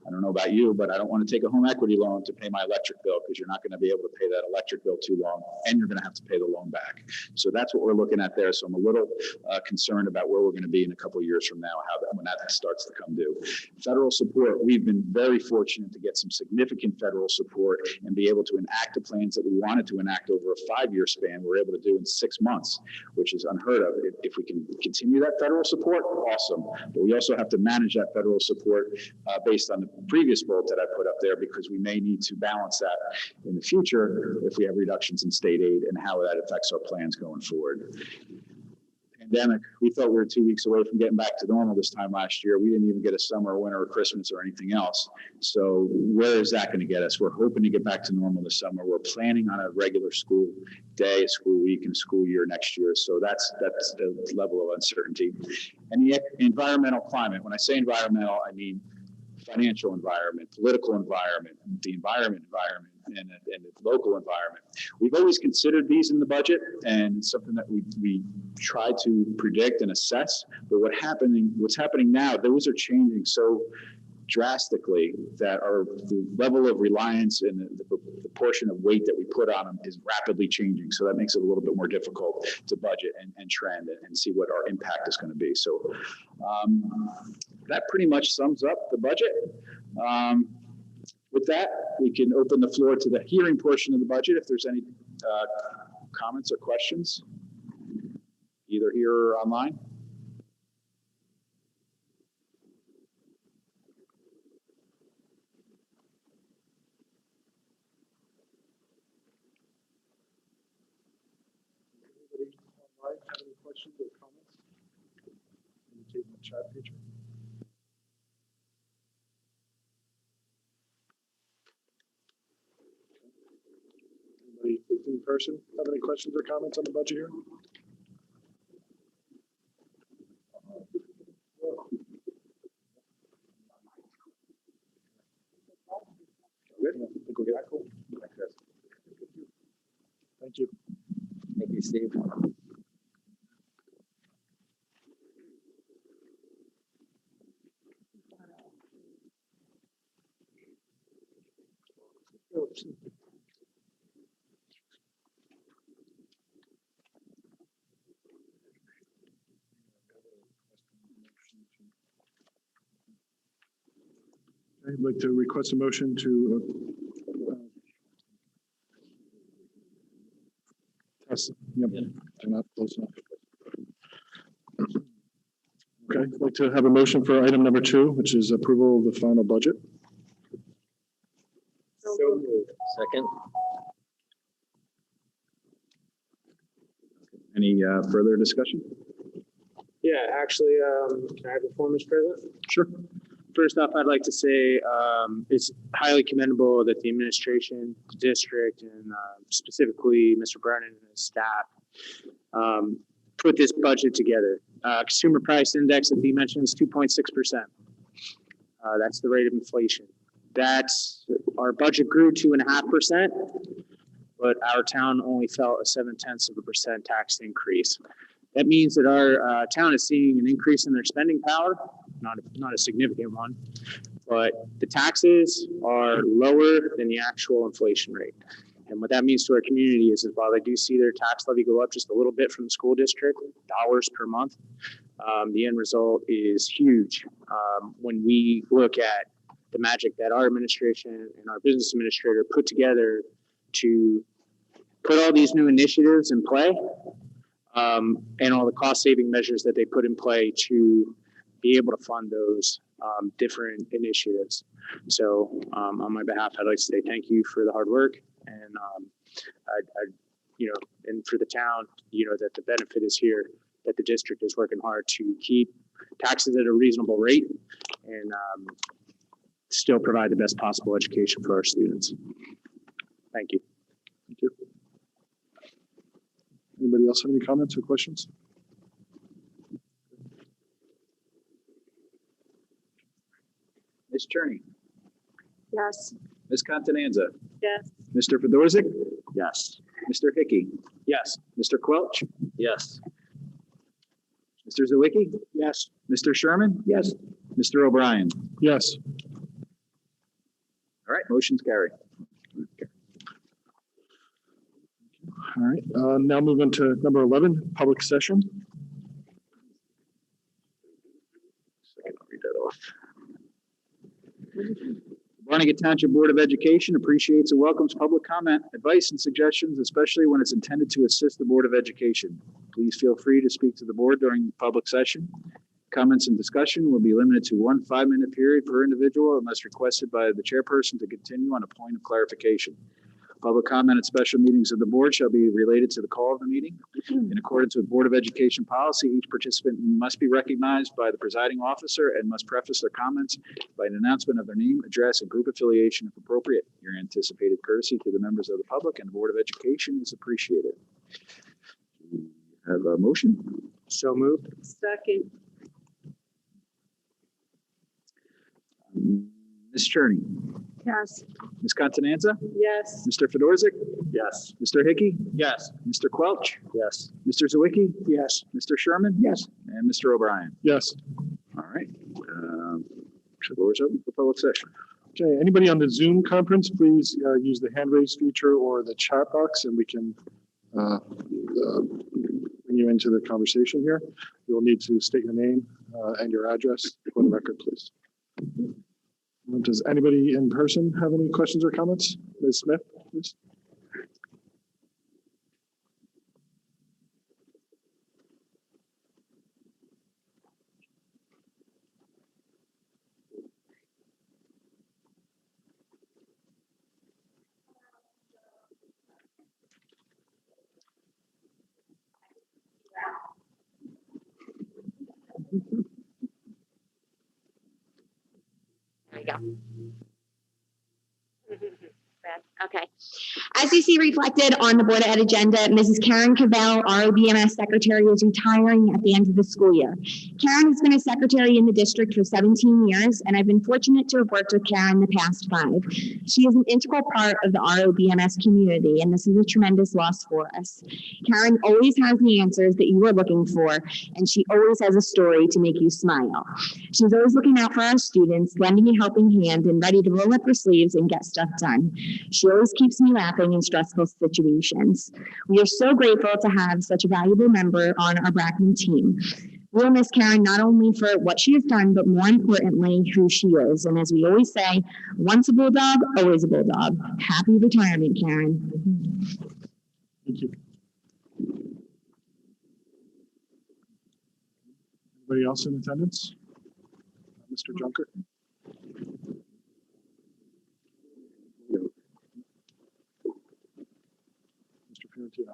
I don't know about you, but I don't want to take a home equity loan to pay my electric bill because you're not going to be able to pay that electric bill too long and you're going to have to pay the loan back. So that's what we're looking at there. So I'm a little concerned about where we're going to be in a couple of years from now, when that starts to come due. Federal support, we've been very fortunate to get some significant federal support and be able to enact the plans that we wanted to enact over a 5-year span. We're able to do in 6 months, which is unheard of. If we can continue that federal support, awesome. But we also have to manage that federal support based on the previous vote that I put up there, because we may need to balance that in the future if we have reductions in state aid and how that affects our plans going forward. Pandemic, we thought we were 2 weeks away from getting back to normal this time last year. We didn't even get a summer, winter, or Christmas or anything else. So where is that going to get us? We're hoping to get back to normal this summer. We're planning on a regular school day, school week, and school year next year. So that's the level of uncertainty. And the environmental climate, when I say environmental, I mean financial environment, political environment, the environment, and the local environment. We've always considered these in the budget, and it's something that we try to predict and assess. But what's happening now, those are changing so drastically that the level of reliance and the portion of weight that we put on them is rapidly changing. So that makes it a little bit more difficult to budget and trend and see what our impact is going to be. So that pretty much sums up the budget. With that, we can open the floor to the hearing portion of the budget. If there's any comments or questions, either here or online. Have any questions or comments? Indicate in the chat feature. Anybody in person have any questions or comments on the budget here? Good. I think we'll get that. Cool. Thank you. Thank you, Steve. I'd like to request a motion to test. Yep. They're not close enough. Okay, I'd like to have a motion for item number 2, which is approval of the final budget. So moved. Second. Any further discussion? Yeah, actually, can I have the form, Mr. President? Sure. First off, I'd like to say it's highly commendable that the administration, the district, and specifically Mr. Brennan and his staff put this budget together. Consumer price index that he mentioned is 2.6%. That's the rate of inflation. Our budget grew 2.5%, but our town only felt a 0.7% tax increase. That means that our town is seeing an increase in their spending power, not a significant one, but the taxes are lower than the actual inflation rate. And what that means to our community is that while they do see their tax levy go up just a little bit from the school district, dollars per month, the end result is huge. When we look at the magic that our administration and our business administrator put together to put all these new initiatives in play, and all the cost saving measures that they put in play to be able to fund those different initiatives. So on my behalf, I'd like to say thank you for the hard work, and and for the town, that the benefit is here, that the district is working hard to keep taxes at a reasonable rate and still provide the best possible education for our students. Thank you. Thank you. Anybody else have any comments or questions? Ms. Cherney, Yes. Ms. Contanza, Yes. Mr. Fedorzik, Yes. Mr. Hickey, Yes. Mr. Quelch, Yes. Mr. Zawicki, Yes. Mr. Sherman, Yes. Mr. O'Brien. Yes. All right, motion's carried. All right, now move on to number 11, public session. Second, I'll read that off. Barnegat Township Board of Education appreciates and welcomes public comment, advice, and suggestions, especially when it's intended to assist the Board of Education. Please feel free to speak to the board during the public session. Comments and discussion will be limited to 1 5-minute period per individual unless requested by the chairperson to continue on a point of clarification. Public comment at special meetings of the board shall be related to the call of the meeting. In accordance with Board of Education policy, each participant must be recognized by the presiding officer and must preface their comments by an announcement of their name, address, and group affiliation if appropriate. Your anticipated courtesy to the members of the public and the Board of Education is appreciated. Have a motion? So moved. Second. Ms. Cherney, Yes. Ms. Contanza, Yes. Mr. Fedorzik, Yes. Mr. Hickey, Yes. Mr. Quelch, Yes. Mr. Zawicki, Yes. Mr. Sherman, Yes. and Mr. O'Brien. Yes. All right. The floor is open for public session. Okay, anybody on the Zoom conference, please use the hand raise feature or the chat box and we can bring you into the conversation here. You'll need to state your name and your address for the record, please. Does anybody in person have any questions or comments? Ms. Smith, please. There we go. Okay. As you see reflected on the Board of Ed agenda, Mrs. Karen Cavell, ROBMS Secretary, is retiring at the end of the school year. Karen has been a secretary in the district for 17 years, and I've been fortunate to have worked with Karen the past 5. She is an integral part of the ROBMS community, and this is a tremendous loss for us. Karen always has the answers that you are looking for, and she always has a story to make you smile. She's always looking out for our students, lending a helping hand, and ready to roll up her sleeves and get stuff done. She always keeps me laughing in stressful situations. We are so grateful to have such a valuable member on our Brackman team. We'll miss Karen not only for what she has done, but more importantly, who she is. And as we always say, once a bulldog, always a bulldog. Happy retirement, Karen. Thank you. Anybody else in attendance? Mr. Junker? Mr. Fiorentino?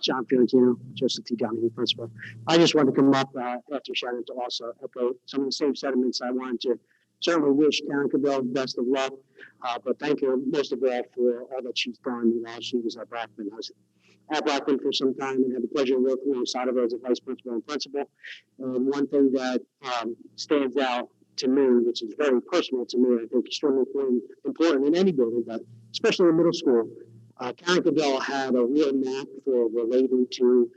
John Fiorentino, Joseph T. Donahue, principal. I just wanted to come up after Shannon to also echo some of the same sentiments. I wanted to certainly wish Karen Cabell the best of luck, but thank her most of all for all that she's done while she was at Brackman. I was at Brackman for some time and had the pleasure of working alongside of her as a vice principal and principal. One thing that stands out to me, which is very personal to me, I think extremely important in any building, but especially in middle school, Karen Cabell had a real knack for relating to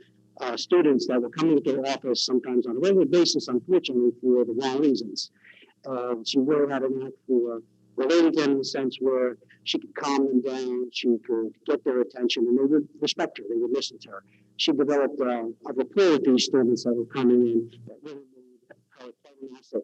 students that were coming to their office sometimes on a regular basis, unfortunately, for the wrong reasons. She really had an knack for relating to them in the sense where she could calm them down, she could get their attention, and they would respect her, they would listen to her. She developed a rapport with these students that were coming in that really made her quite an asset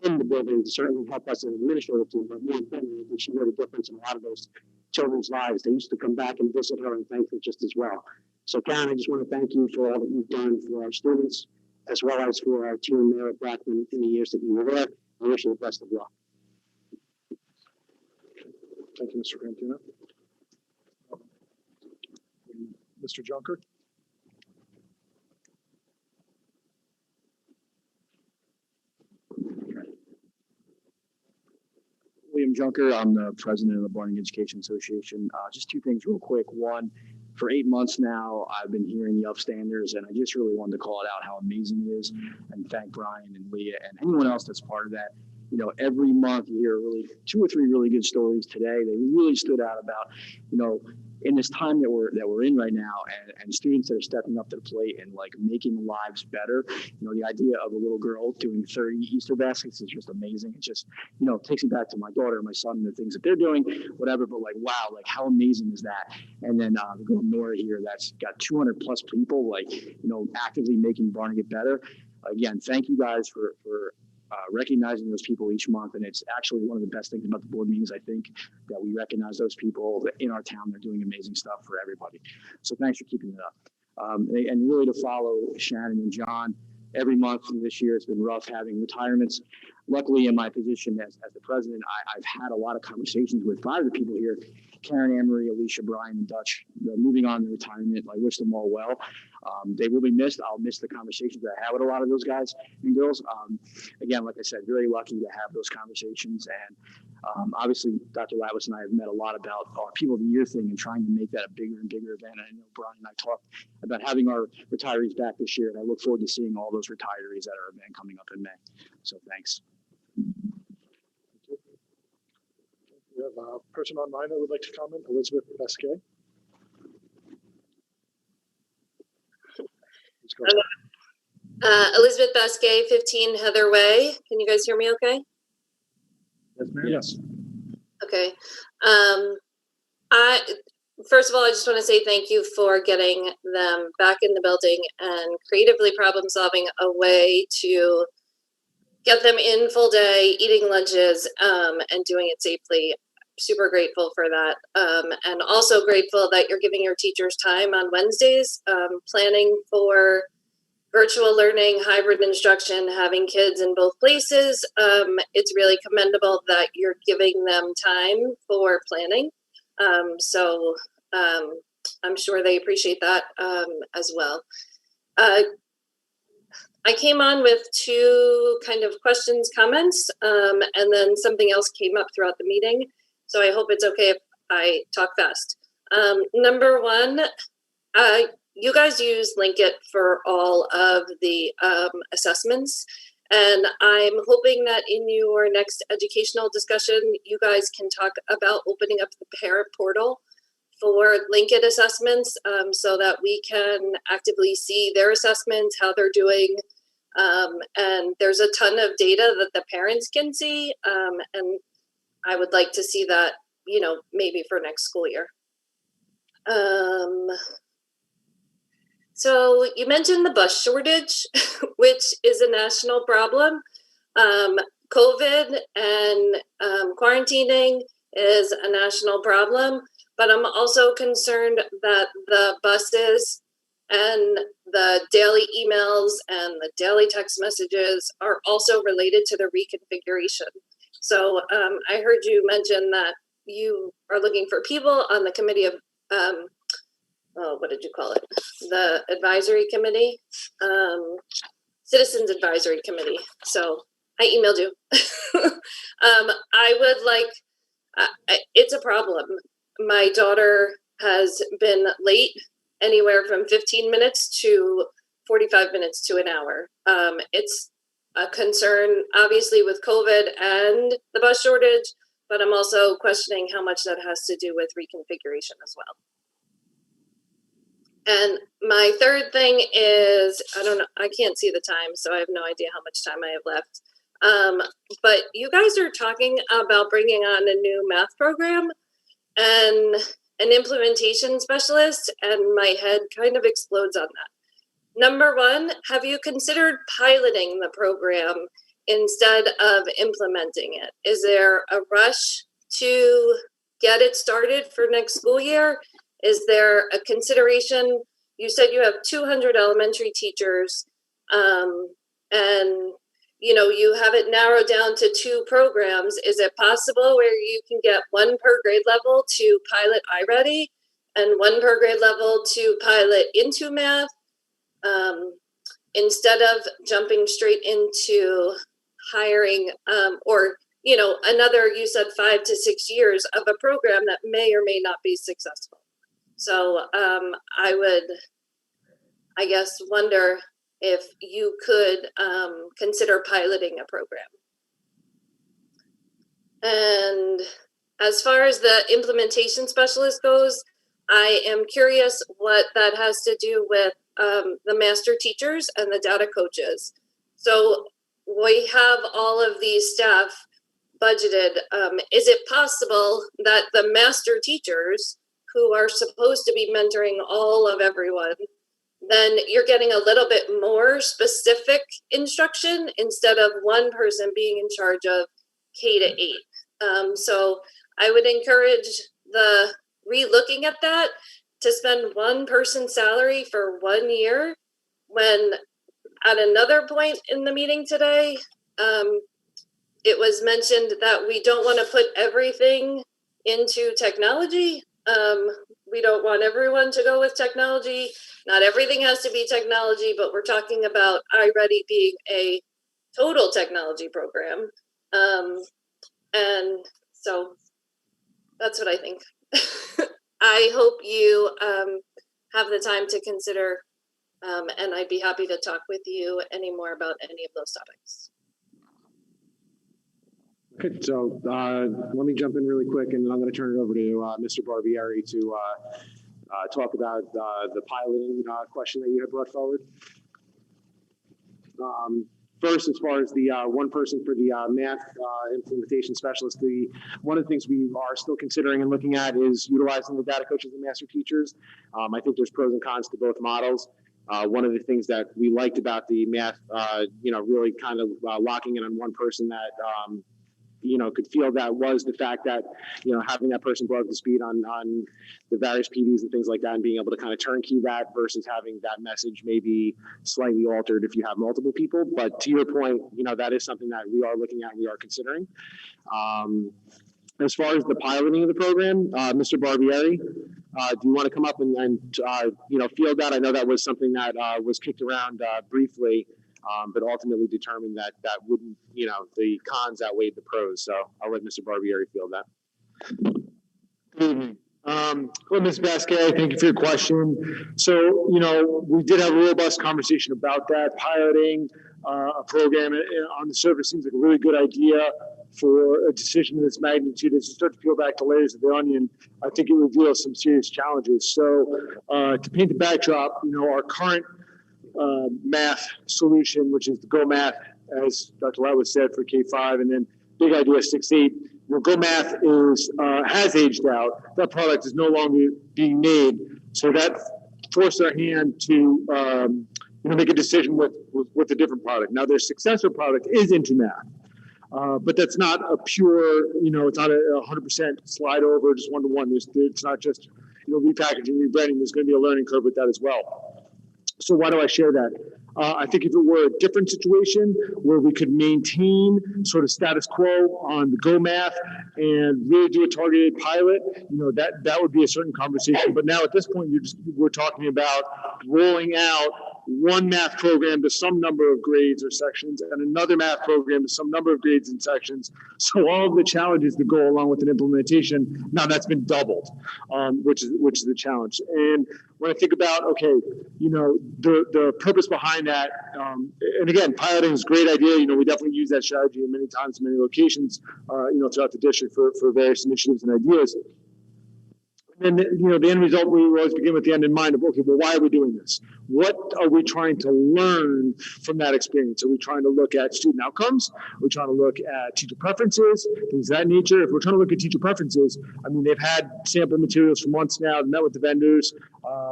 in the building to certainly help us as an administrative team, but more importantly, I think she made a difference in a lot of those children's lives. They used to come back and visit her and thank her just as well. So Karen, I just want to thank you for all that you've done for our students, as well as for our team there at Brackman in the years that you were there. I wish you the best of luck. Thank you, Mr. Grantino. Mr. Junker? William Junker, I'm the president of the Barnegat Education Association. Just two things real quick. One, for 8 months now, I've been hearing the upstanders, and I just really wanted to call it out how amazing it is and thank Brian and Leah and anyone else that's part of that. You know, every month you hear really 2 or 3 really good stories today. They really stood out about, you know, in this time that we're in right now, and students that are stepping up to the plate and like making lives better. You know, the idea of a little girl doing 30 Easter baskets is just amazing. It just, you know, takes me back to my daughter and my son and the things that they're doing, whatever. But like, wow, like how amazing is that? And then the girl Nora here, that's got 200 plus people, like, you know, actively making Barnegat better. Again, thank you guys for recognizing those people each month. And it's actually one of the best things about the board meetings, I think, that we recognize those people in our town. They're doing amazing stuff for everybody. So thanks for keeping it up. And really to follow Shannon and John, every month this year, it's been rough having retirements. Luckily, in my position as the president, I've had a lot of conversations with 5 of the people here, Karen, Anne-Marie, Alicia, Brian, and Dutch, moving on to retirement. I wish them all well. They will be missed. I'll miss the conversations that I have with a lot of those guys and girls. Again, like I said, very lucky to have those conversations. And obviously, Dr. Latwis and I have met a lot about our People of the Year thing and trying to make that a bigger and bigger event. And I know Brian and I talked about having our retirees back this year, and I look forward to seeing all those retirees at our event coming up in May. So thanks. We have a person online that would like to comment, Elizabeth Basquet. Elizabeth Basquet, 15 Heather Way. Can you guys hear me okay? Yes, ma'am. Yes. Okay. First of all, I just want to say thank you for getting them back in the building and creatively problem solving a way to get them in full day, eating lunches, and doing it safely. Super grateful for that. And also grateful that you're giving your teachers time on Wednesdays, planning for virtual learning, hybrid instruction, having kids in both places. It's really commendable that you're giving them time for planning. So I'm sure they appreciate that as well. I came on with 2 kind of questions, comments, and then something else came up throughout the meeting. So I hope it's okay if I talk fast. Number 1, you guys use Linkit for all of the assessments. And I'm hoping that in your next educational discussion, you guys can talk about opening up the parent portal for Linkit assessments so that we can actively see their assessments, how they're doing. And there's a ton of data that the parents can see. And I would like to see that, you know, maybe for next school year. So you mentioned the bus shortage, which is a national problem. COVID and quarantining is a national problem, but I'm also concerned that the buses and the daily emails and the daily text messages are also related to the reconfiguration. So I heard you mention that you are looking for people on the committee of, what did you call it? The advisory committee, Citizens Advisory Committee. So I emailed you. I would like, it's a problem. My daughter has been late anywhere from 15 minutes to 45 minutes to an hour. It's a concern, obviously, with COVID and the bus shortage, but I'm also questioning how much that has to do with reconfiguration as well. And my third thing is, I don't know, I can't see the time, so I have no idea how much time I have left. But you guys are talking about bringing on a new math program and an implementation specialist, and my head kind of explodes on that. Number one, have you considered piloting the program instead of implementing it? Is there a rush to get it started for next school year? Is there a consideration? You said you have 200 elementary teachers, and you have it narrowed down to 2 programs. Is it possible where you can get 1 per grade level to pilot iReady and 1 per grade level to pilot into math, instead of jumping straight into hiring another, you said 5 to 6 years of a program that may or may not be successful? So I would, I guess, wonder if you could consider piloting a program. And as far as the implementation specialist goes, I am curious what that has to do with the master teachers and the data coaches. So we have all of these staff budgeted. Is it possible that the master teachers, who are supposed to be mentoring all of everyone, then you're getting a little bit more specific instruction instead of one person being in charge of K to 8. So I would encourage the re-looking at that, to spend one person's salary for 1 year, when at another point in the meeting today, it was mentioned that we don't want to put everything into technology. We don't want everyone to go with technology. Not everything has to be technology, but we're talking about iReady being a total technology program. And so that's what I think. I hope you have the time to consider, and I'd be happy to talk with you any more about any of those topics. Okay, so let me jump in really quick, and then I'm going to turn it over to Mr. Barbieri to talk about the piloting question that you had brought forward. First, as far as the one person for the math implementation specialist, one of the things we are still considering and looking at is utilizing the data coaches and master teachers. I think there's pros and cons to both models. One of the things that we liked about the math, really kind of locking in on one person that could feel that was the fact that, having that person brought up to speed on the various PDs and things like that, and being able to kind of turnkey that versus having that message maybe slightly altered if you have multiple people. But to your point, that is something that we are looking at, we are considering. As far as the piloting of the program, Mr. Barbieri, do you want to come up and field that? I know that was something that was kicked around briefly, but ultimately determined that wouldn't, the cons outweighed the pros. So I'll let Mr. Barbieri field that. Good evening. Well, Ms. Vasquez, thank you for your question. So, we did have a robust conversation about that. Piloting a program on the surface seems like a really good idea for a decision of this magnitude. As you start to peel back the layers of the onion, I think it reveals some serious challenges. So to paint the backdrop, our current math solution, which is the Go Math, as Dr. Lowell said, for K-5, and then Big Idea 6-8. Go Math has aged out. That product is no longer being made, so that forced our hand to make a decision with a different product. Now, their successor product is Into Math, but that's not a pure, it's not a 100% slide over, just one-to-one. It's not just repackaging, rebranding. There's going to be a learning curve with that as well. So why do I share that? I think if it were a different situation where we could maintain sort of status quo on the Go Math and really do a targeted pilot, that would be a certain conversation. But now at this point, we're talking about rolling out one math program to some number of grades or sections and another math program to some number of grades and sections. So all of the challenges that go along with an implementation, now that's been doubled, which is the challenge. And when I think about, the purpose behind that, and again, piloting is a great idea. We definitely use that strategy many times in many locations, throughout the district for various initiatives and ideas. And, the end result, we always begin with the end in mind of, okay, well, why are we doing this? What are we trying to learn from that experience? Are we trying to look at student outcomes? Are we trying to look at teacher preferences, things of that nature? If we're trying to look at teacher preferences, I mean, they've had sample materials for months now, met with the vendors.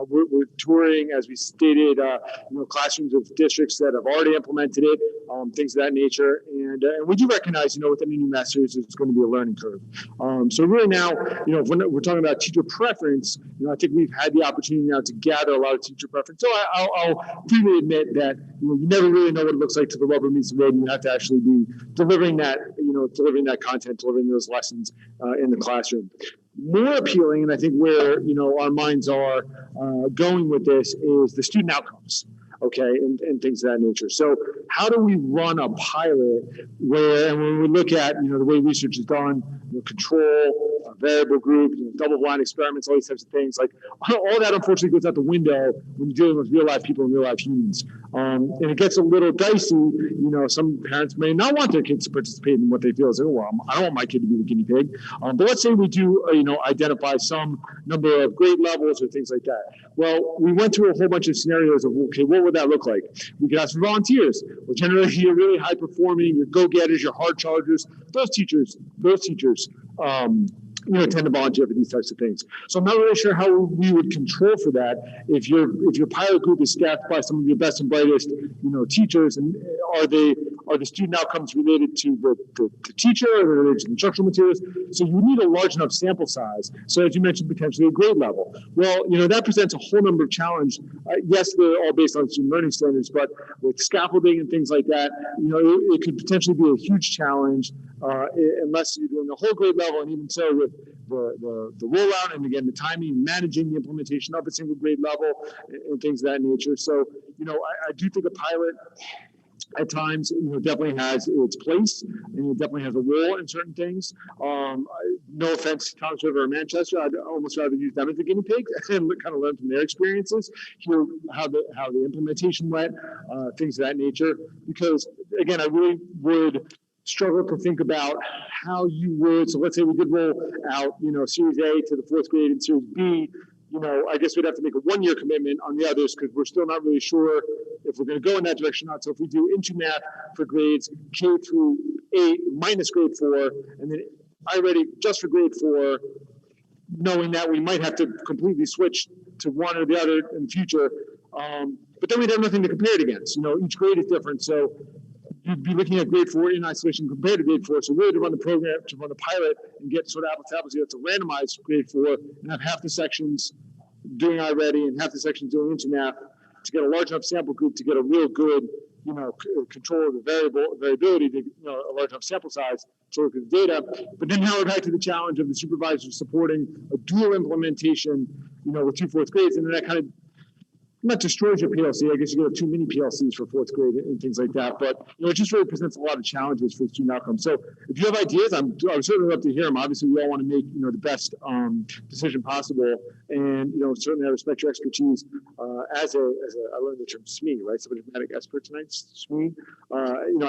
We're touring, as we stated, classrooms of districts that have already implemented it, things of that nature. And we do recognize, with any new masters, there's going to be a learning curve. So really now, if we're talking about teacher preference, I think we've had the opportunity now to gather a lot of teacher preference. So I'll freely admit that you never really know what it looks like till the rubber meets the road. You have to actually be delivering that, delivering that content, delivering those lessons in the classroom. More appealing, and I think where our minds are going with this, is the student outcomes. Okay, and things of that nature. So how do we run a pilot where, and when we look at, the way research is done, control, variable group, double-blind experiments, all these types of things, like all that unfortunately goes out the window when you're dealing with real-life people and real-life humans. And it gets a little dicey. Some parents may not want their kids to participate in what they feel is, I don't want my kid to be the guinea pig. But let's say we do, identify some number of grade levels or things like that. Well, we went through a whole bunch of scenarios of, okay, what would that look like? We could ask for volunteers. Well, generally, you're really high performing, your go-getters, your hard chargers. Those teachers, tend to volunteer for these types of things. So I'm not really sure how we would control for that if your pilot group is staffed by some of your best and brightest, teachers, and are the student outcomes related to the teacher or related to the instructional materials? So you need a large enough sample size. So as you mentioned, potentially a grade level. Well, that presents a whole number of challenges. Yes, they're all based on student learning standards, but with scaffolding and things like that, it could potentially be a huge challenge unless you're doing the whole grade level, and even so with the rollout and again the timing, managing the implementation of a single grade level and things of that nature. So I do think a pilot at times definitely has its place, and it definitely has a role in certain things. No offense to Township or Manchester, I'd almost rather use them as the guinea pig and kind of learn from their experiences, hear how the implementation went, things of that nature. Because again, I really would struggle to think about how you would. So let's say we did roll out, Series A to the fourth grade and Series B. I guess we'd have to make a 1-year commitment on the others because we're still not really sure if we're going to go in that direction or not. So if we do into math for grades K through 8 minus grade 4, and then iReady just for grade 4, knowing that we might have to completely switch to one or the other in the future. But then we'd have nothing to compare it against. Each grade is different. So you'd be looking at grade 4 in isolation compared to grade 4. So really to run the program, to run the pilot and get sort of apples to apples, you have to randomize grade 4 and have half the sections doing iReady and half the sections doing into math to get a large enough sample group to get a real good, control of the variability, to, a large enough sample size to look at the data. But then now we're back to the challenge of the supervisor supporting a dual implementation, with 2 fourth grades, and then that kind of not destroys your PLC. I guess you get too many PLCs for fourth grade and things like that. But it just really presents a lot of challenges for student outcomes. So if you have ideas, I would certainly love to hear them. Obviously, we all want to make the best decision possible. And certainly I respect your expertise as a I learned the term SME, right? Subject expert tonight, SME.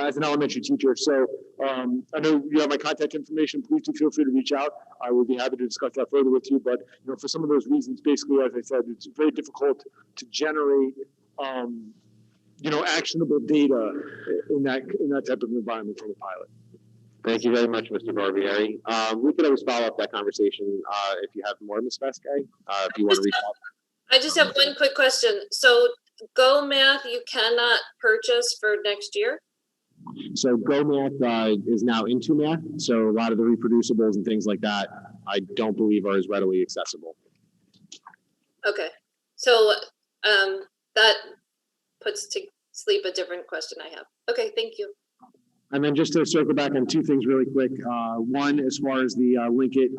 As an elementary teacher. So I know you have my contact information. Please do feel free to reach out. I would be happy to discuss that further with you. But for some of those reasons, basically, as I said, it's very difficult to generate actionable data in that type of environment from a pilot. Thank you very much, Mr. Barbieri. We could always follow up that conversation if you have more, Ms. Fescay, if you want to reach out. I just have one quick question. So Go Math, you cannot purchase for next year? So Go Math is now into math. So a lot of the reproducibles and things like that, I don't believe are as readily accessible. Okay. So that puts to sleep a different question I have. Okay, thank you. And then just to circle back on 2 things really quick. One, as far as the Linkit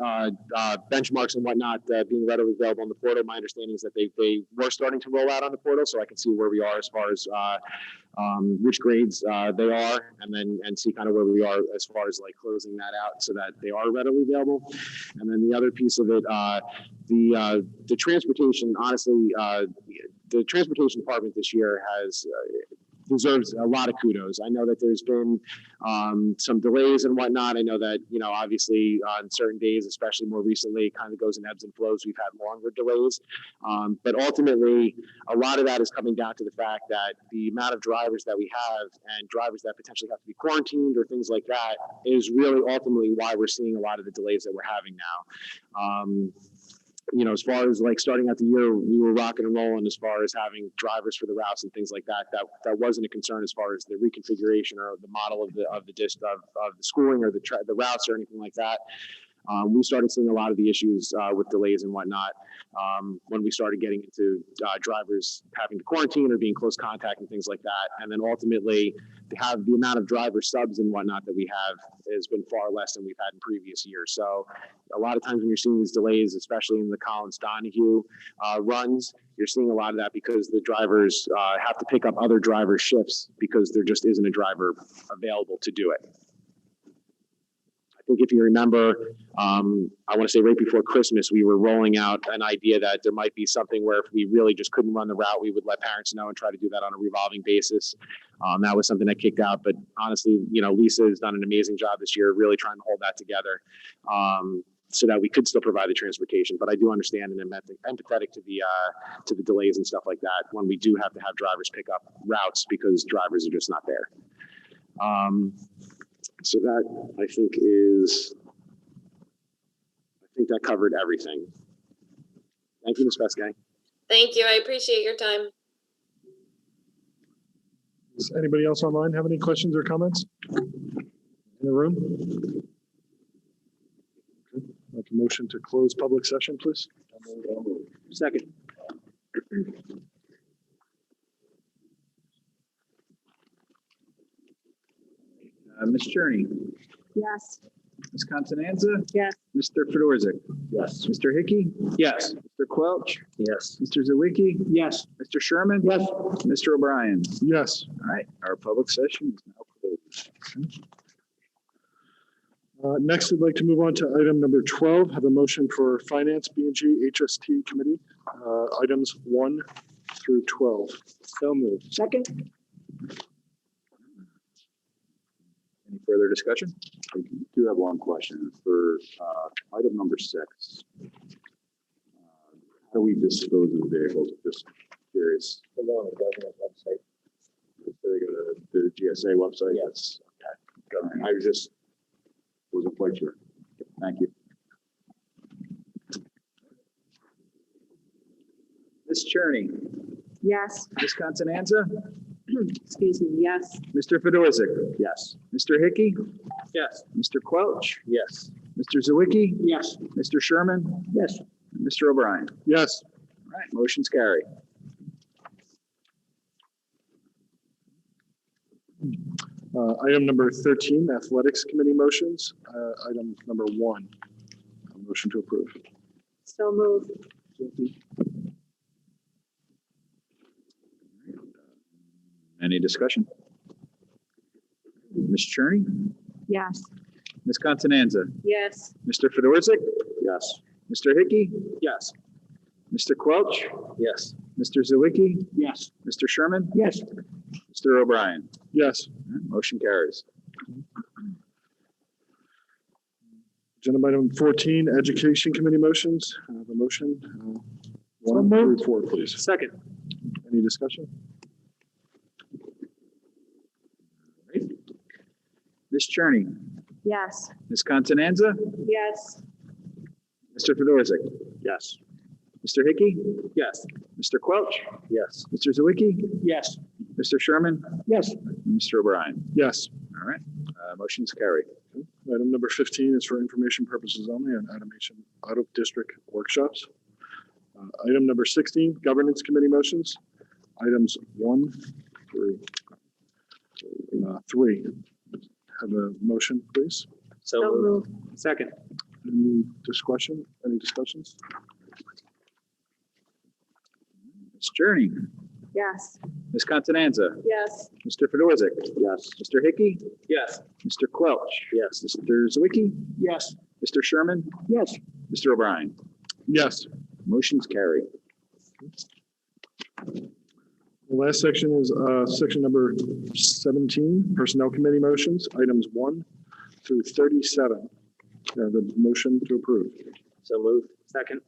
benchmarks and whatnot being readily available on the portal, my understanding is that they were starting to roll out on the portal, so I can see where we are as far as which grades they are, and see kind of where we are as far as like closing that out so that they are readily available. And then the other piece of it, the transportation, honestly, the transportation department this year has deserves a lot of kudos. I know that there's been some delays and whatnot. I know that, obviously on certain days, especially more recently, it kind of goes in ebbs and flows. We've had longer delays. But ultimately, a lot of that is coming down to the fact that the amount of drivers that we have and drivers that potentially have to be quarantined or things like that is really ultimately why we're seeing a lot of the delays that we're having now. As far as like starting out the year, we were rocking and rolling as far as having drivers for the routes and things like that. That wasn't a concern as far as the reconfiguration or the model of the schooling or the routes or anything like that. We started seeing a lot of the issues with delays and whatnot when we started getting into drivers having to quarantine or being close contact and things like that. And then ultimately, to have the amount of driver subs and whatnot that we have has been far less than we've had in previous years. So a lot of times when you're seeing these delays, especially in the Collins-Donahue runs, you're seeing a lot of that because the drivers have to pick up other driver shifts because there just isn't a driver available to do it. I think if you remember, I want to say right before Christmas, we were rolling out an idea that there might be something where if we really just couldn't run the route, we would let parents know and try to do that on a revolving basis. That was something that kicked out. But honestly, Lisa has done an amazing job this year, really trying to hold that together so that we could still provide the transportation. But I do understand and am empathetic to the delays and stuff like that when we do have to have drivers pick up routes because drivers are just not there. So that, I think that covered everything. Thank you, Ms. Pescay. Thank you. I appreciate your time. Does anybody else online have any questions or comments in the room? Okay. Make a motion to close public session, please. Second. Ms. Cherney, Yes. Ms. Constanza, Yes. Mr. Fedorzik, Yes. Mr. Hickey, Yes. Mr. Quelch, Yes. Mr. Zawicki, Yes. Mr. Sherman. Yes. Mr. O'Brien. Yes. All right, our public session is now closed. Next, I'd like to move on to item number 12, have a motion for Finance, B&G, HST Committee, items 1 through 12. So moved. Second. Any further discussion? I do have one question for item number 6. How do we dispose of the vehicles? Just curious. The government website. They go to the GSA website? Yes. Okay. I wasn't quite sure. Thank you. Ms. Cherney, Yes. Ms. Constanza, Excuse me, yes. Mr. Fedorzik. Yes. Mr. Hickey, Yes. Mr. Quelch, Yes. Mr. Zawicki, Yes. Mr. Sherman, Yes. and Mr. O'Brien. Yes. All right, motion's carried. Item number 13, Athletics Committee motions. Item number 1, a motion to approve. So moved. Any discussion? Ms. Cherney, Yes. Ms. Constanza, Yes. Mr. Fedorzik, Yes. Mr. Hickey, Yes. Mr. Quelch, Yes. Mr. Zawicki, Yes. Mr. Sherman, Yes. Mr. O'Brien. Yes. All right, motion carries. Agenda item 14, Education Committee motions. I have a motion. 1 through 4, please. Second. Any discussion? Ms. Cherney, Yes. Ms. Constanza, Yes. Mr. Fedorzik, Yes. Mr. Hickey, Yes. Mr. Quelch, Yes. Mr. Zawicki, Yes. Mr. Sherman, Yes. and Mr. O'Brien. Yes. All right, motion's carried. Item number 15 is for information purposes only on automation out-of-district workshops. Item number 16, Governance Committee motions. Items 1 through 3. Have a motion, please. So moved. Second. Any discussion? Any discussions? Ms. Cherney, Yes. Ms. Constanza, Yes. Mr. Fedorzik, Yes. Mr. Hickey, Yes. Mr. Quelch, yes, Mr. Zawicki, Yes. Mr. Sherman, Yes. Mr. O'Brien. Yes. Motion's carried. The last section is section number 17, Personnel Committee motions, items 1 through 37. The motion to approve. So moved. Second.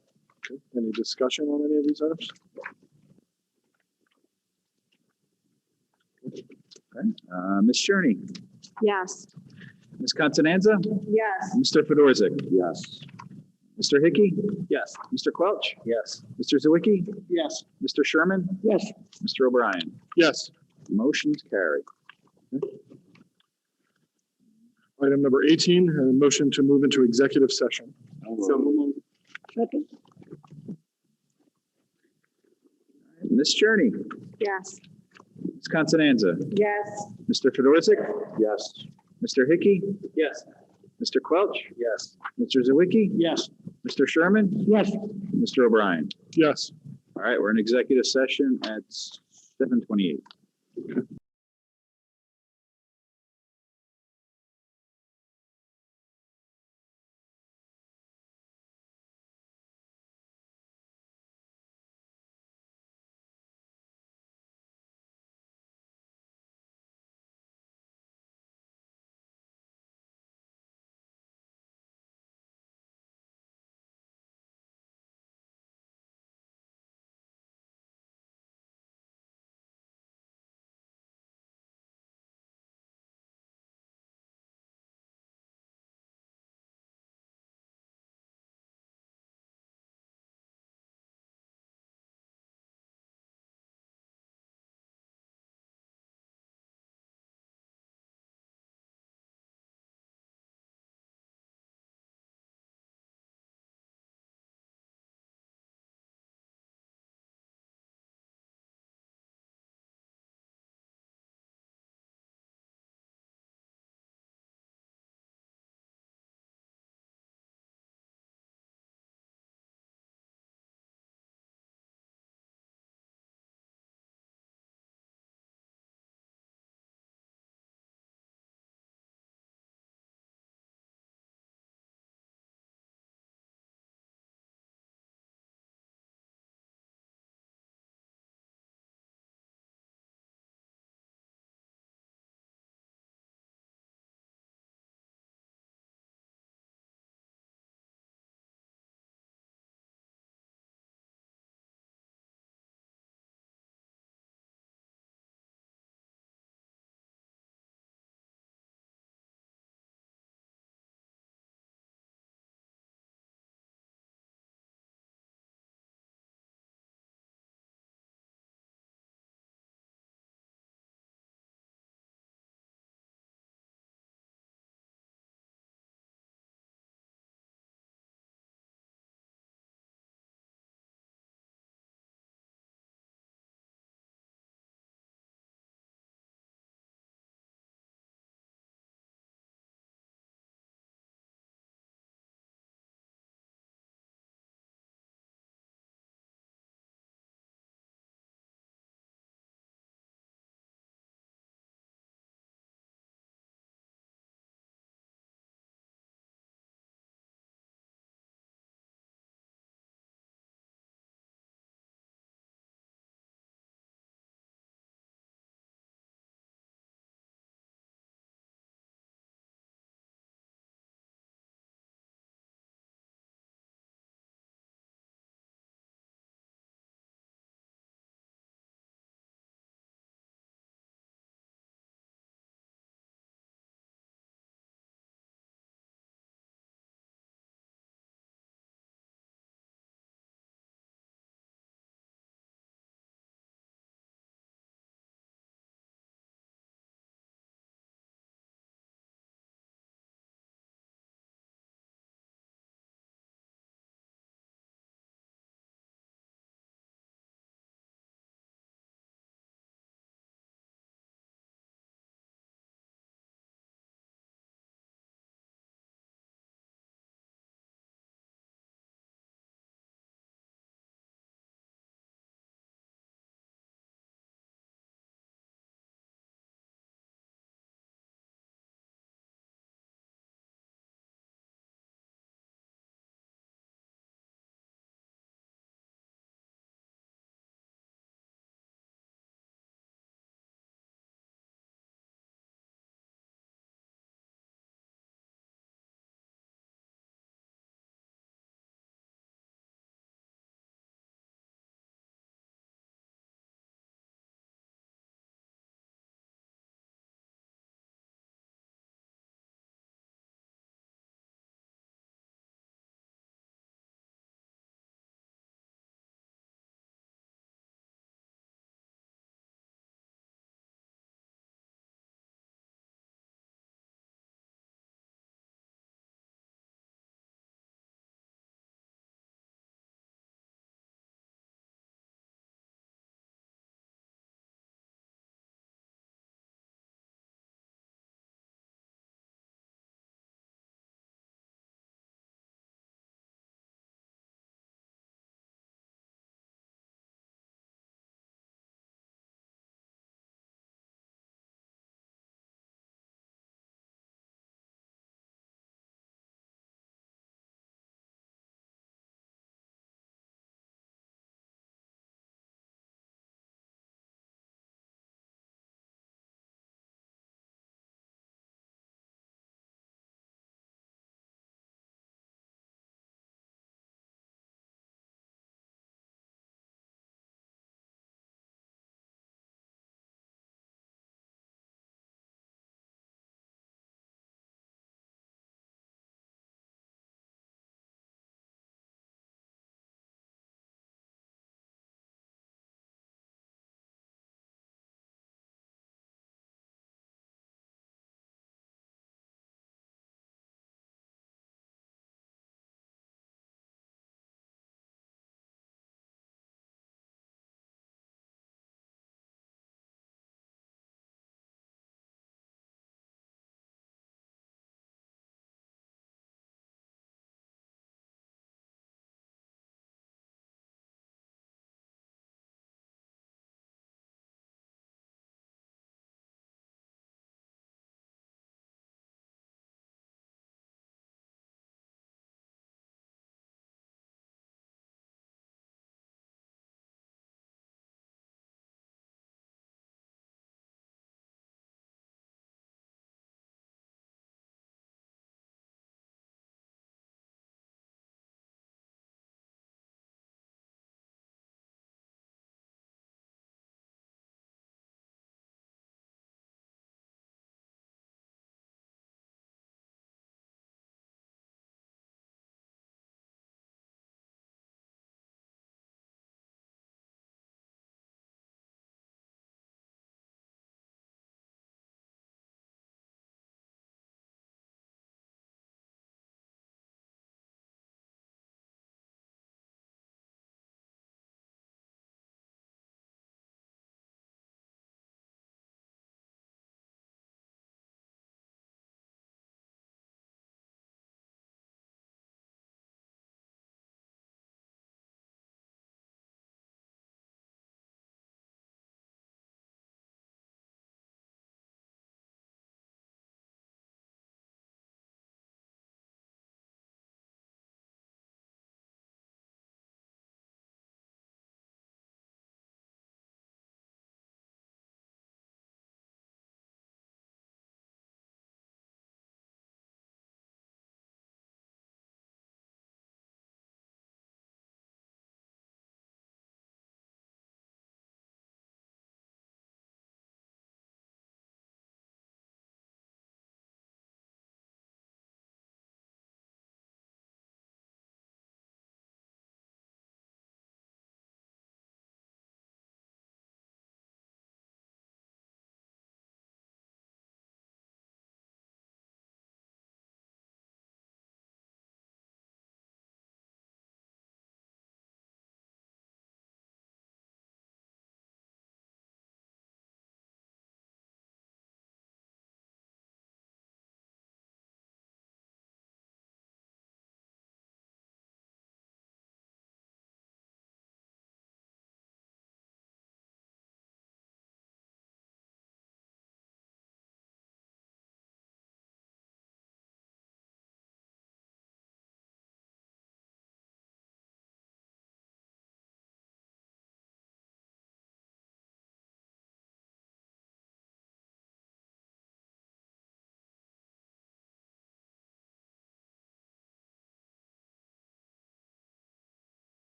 Okay. Any discussion on any of these items? Okay. Ms. Cherney, Yes. Ms. Constanza, Yes. Mr. Fedorzik, Yes. Mr. Hickey, Yes. Mr. Quelch, Yes. Mr. Zawicki, Yes. Mr. Sherman, Yes. Mr. O'Brien. Yes. Motion's carried. Item number 18, a motion to move into executive session. So moved. Second. Ms. Cherney, Yes. Ms. Constanza, Yes. Mr. Fedorzik, Yes. Mr. Hickey, Yes. Mr. Quelch, Yes. Mr. Zawicki, Yes. Mr. Sherman, Yes. Mr. O'Brien. Yes. All right, we're in executive session at 7:28.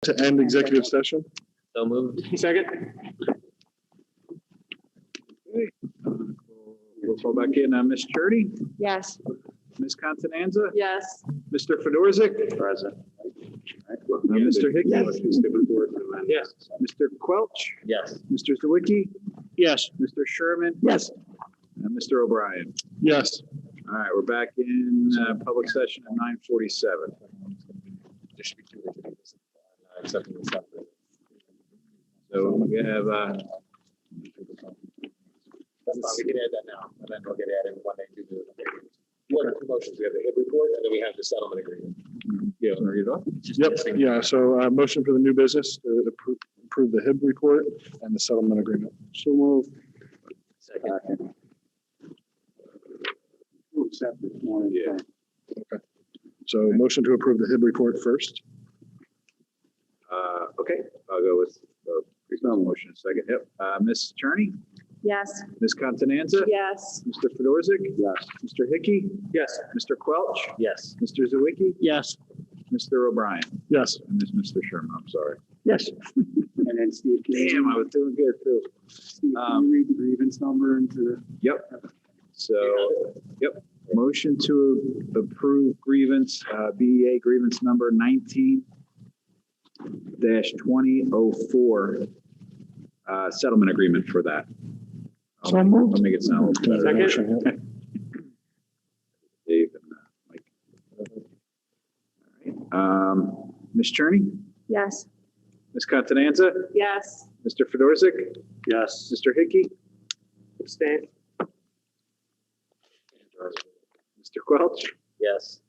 to end executive session. So moved. Second? We'll fall back in. Ms. Churdy, Yes. Ms. Constanza, Yes. Mr. Fedorzik. Present. Mr. Hickey. Yes. Mr. Quelch, Yes. Mr. Zawicki, Yes. Mr. Sherman, Yes. and Mr. O'Brien. Yes. All right, we're back in public session at 9:47. So we have, We can add that now, and then we'll get added when they do the. We have two motions, we have the HIB report, and then we have the settlement agreement. yeah, want to read it off? Yep, yeah, so motion for the new business to approve the HIB report and the settlement agreement. So move. Second. Yeah. So motion to approve the HIB report first. Okay, I'll go with, motion second, yep. Ms. Cherney, Yes. Ms. Constanza? Yes. Mr. Fedorzik? Yes. Mr. Hickey? Yes. Mr. Quelch? Yes. Mr. Zawicki? Yes. Mr. O'Brien? Yes. And this Mr. Sherman, I'm sorry. Yes. And then Steve, Damn, I was doing good too. Steve, can you read the grievance number into Yep. So, yep, motion to approve grievance, BEA grievance number 19-2004, settlement agreement for that. So moved. I'll make it sound a little better. Motion, yeah. Dave and Mike. All right. Ms. Cherney, Yes. Ms. Constanza, Yes. Mr. Fedorzik, Yes. Mr. Hickey, Abstain? Mr. Quelch, Yes.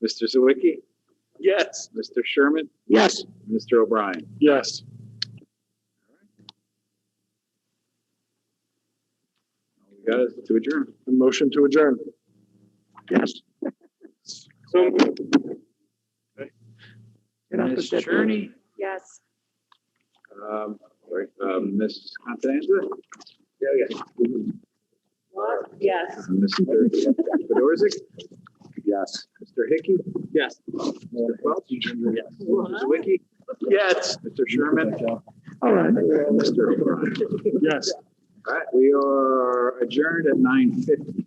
Mr. Zawicki, Yes. Mr. Sherman, Yes. Mr. O'Brien. Yes. We got it to adjourn. A motion to adjourn. Yes. So Ms. Cherney, Yes. Ms. Constanza, yeah. What? Yes. Mr. Fedorzik, yes. Mr. Hickey, Yes. Mr. Quelch, Yes. Mr. Zawicki, Yes. Mr. Sherman, All right. Mr. O'Brien. Yes. All right, we are adjourned at 9:50.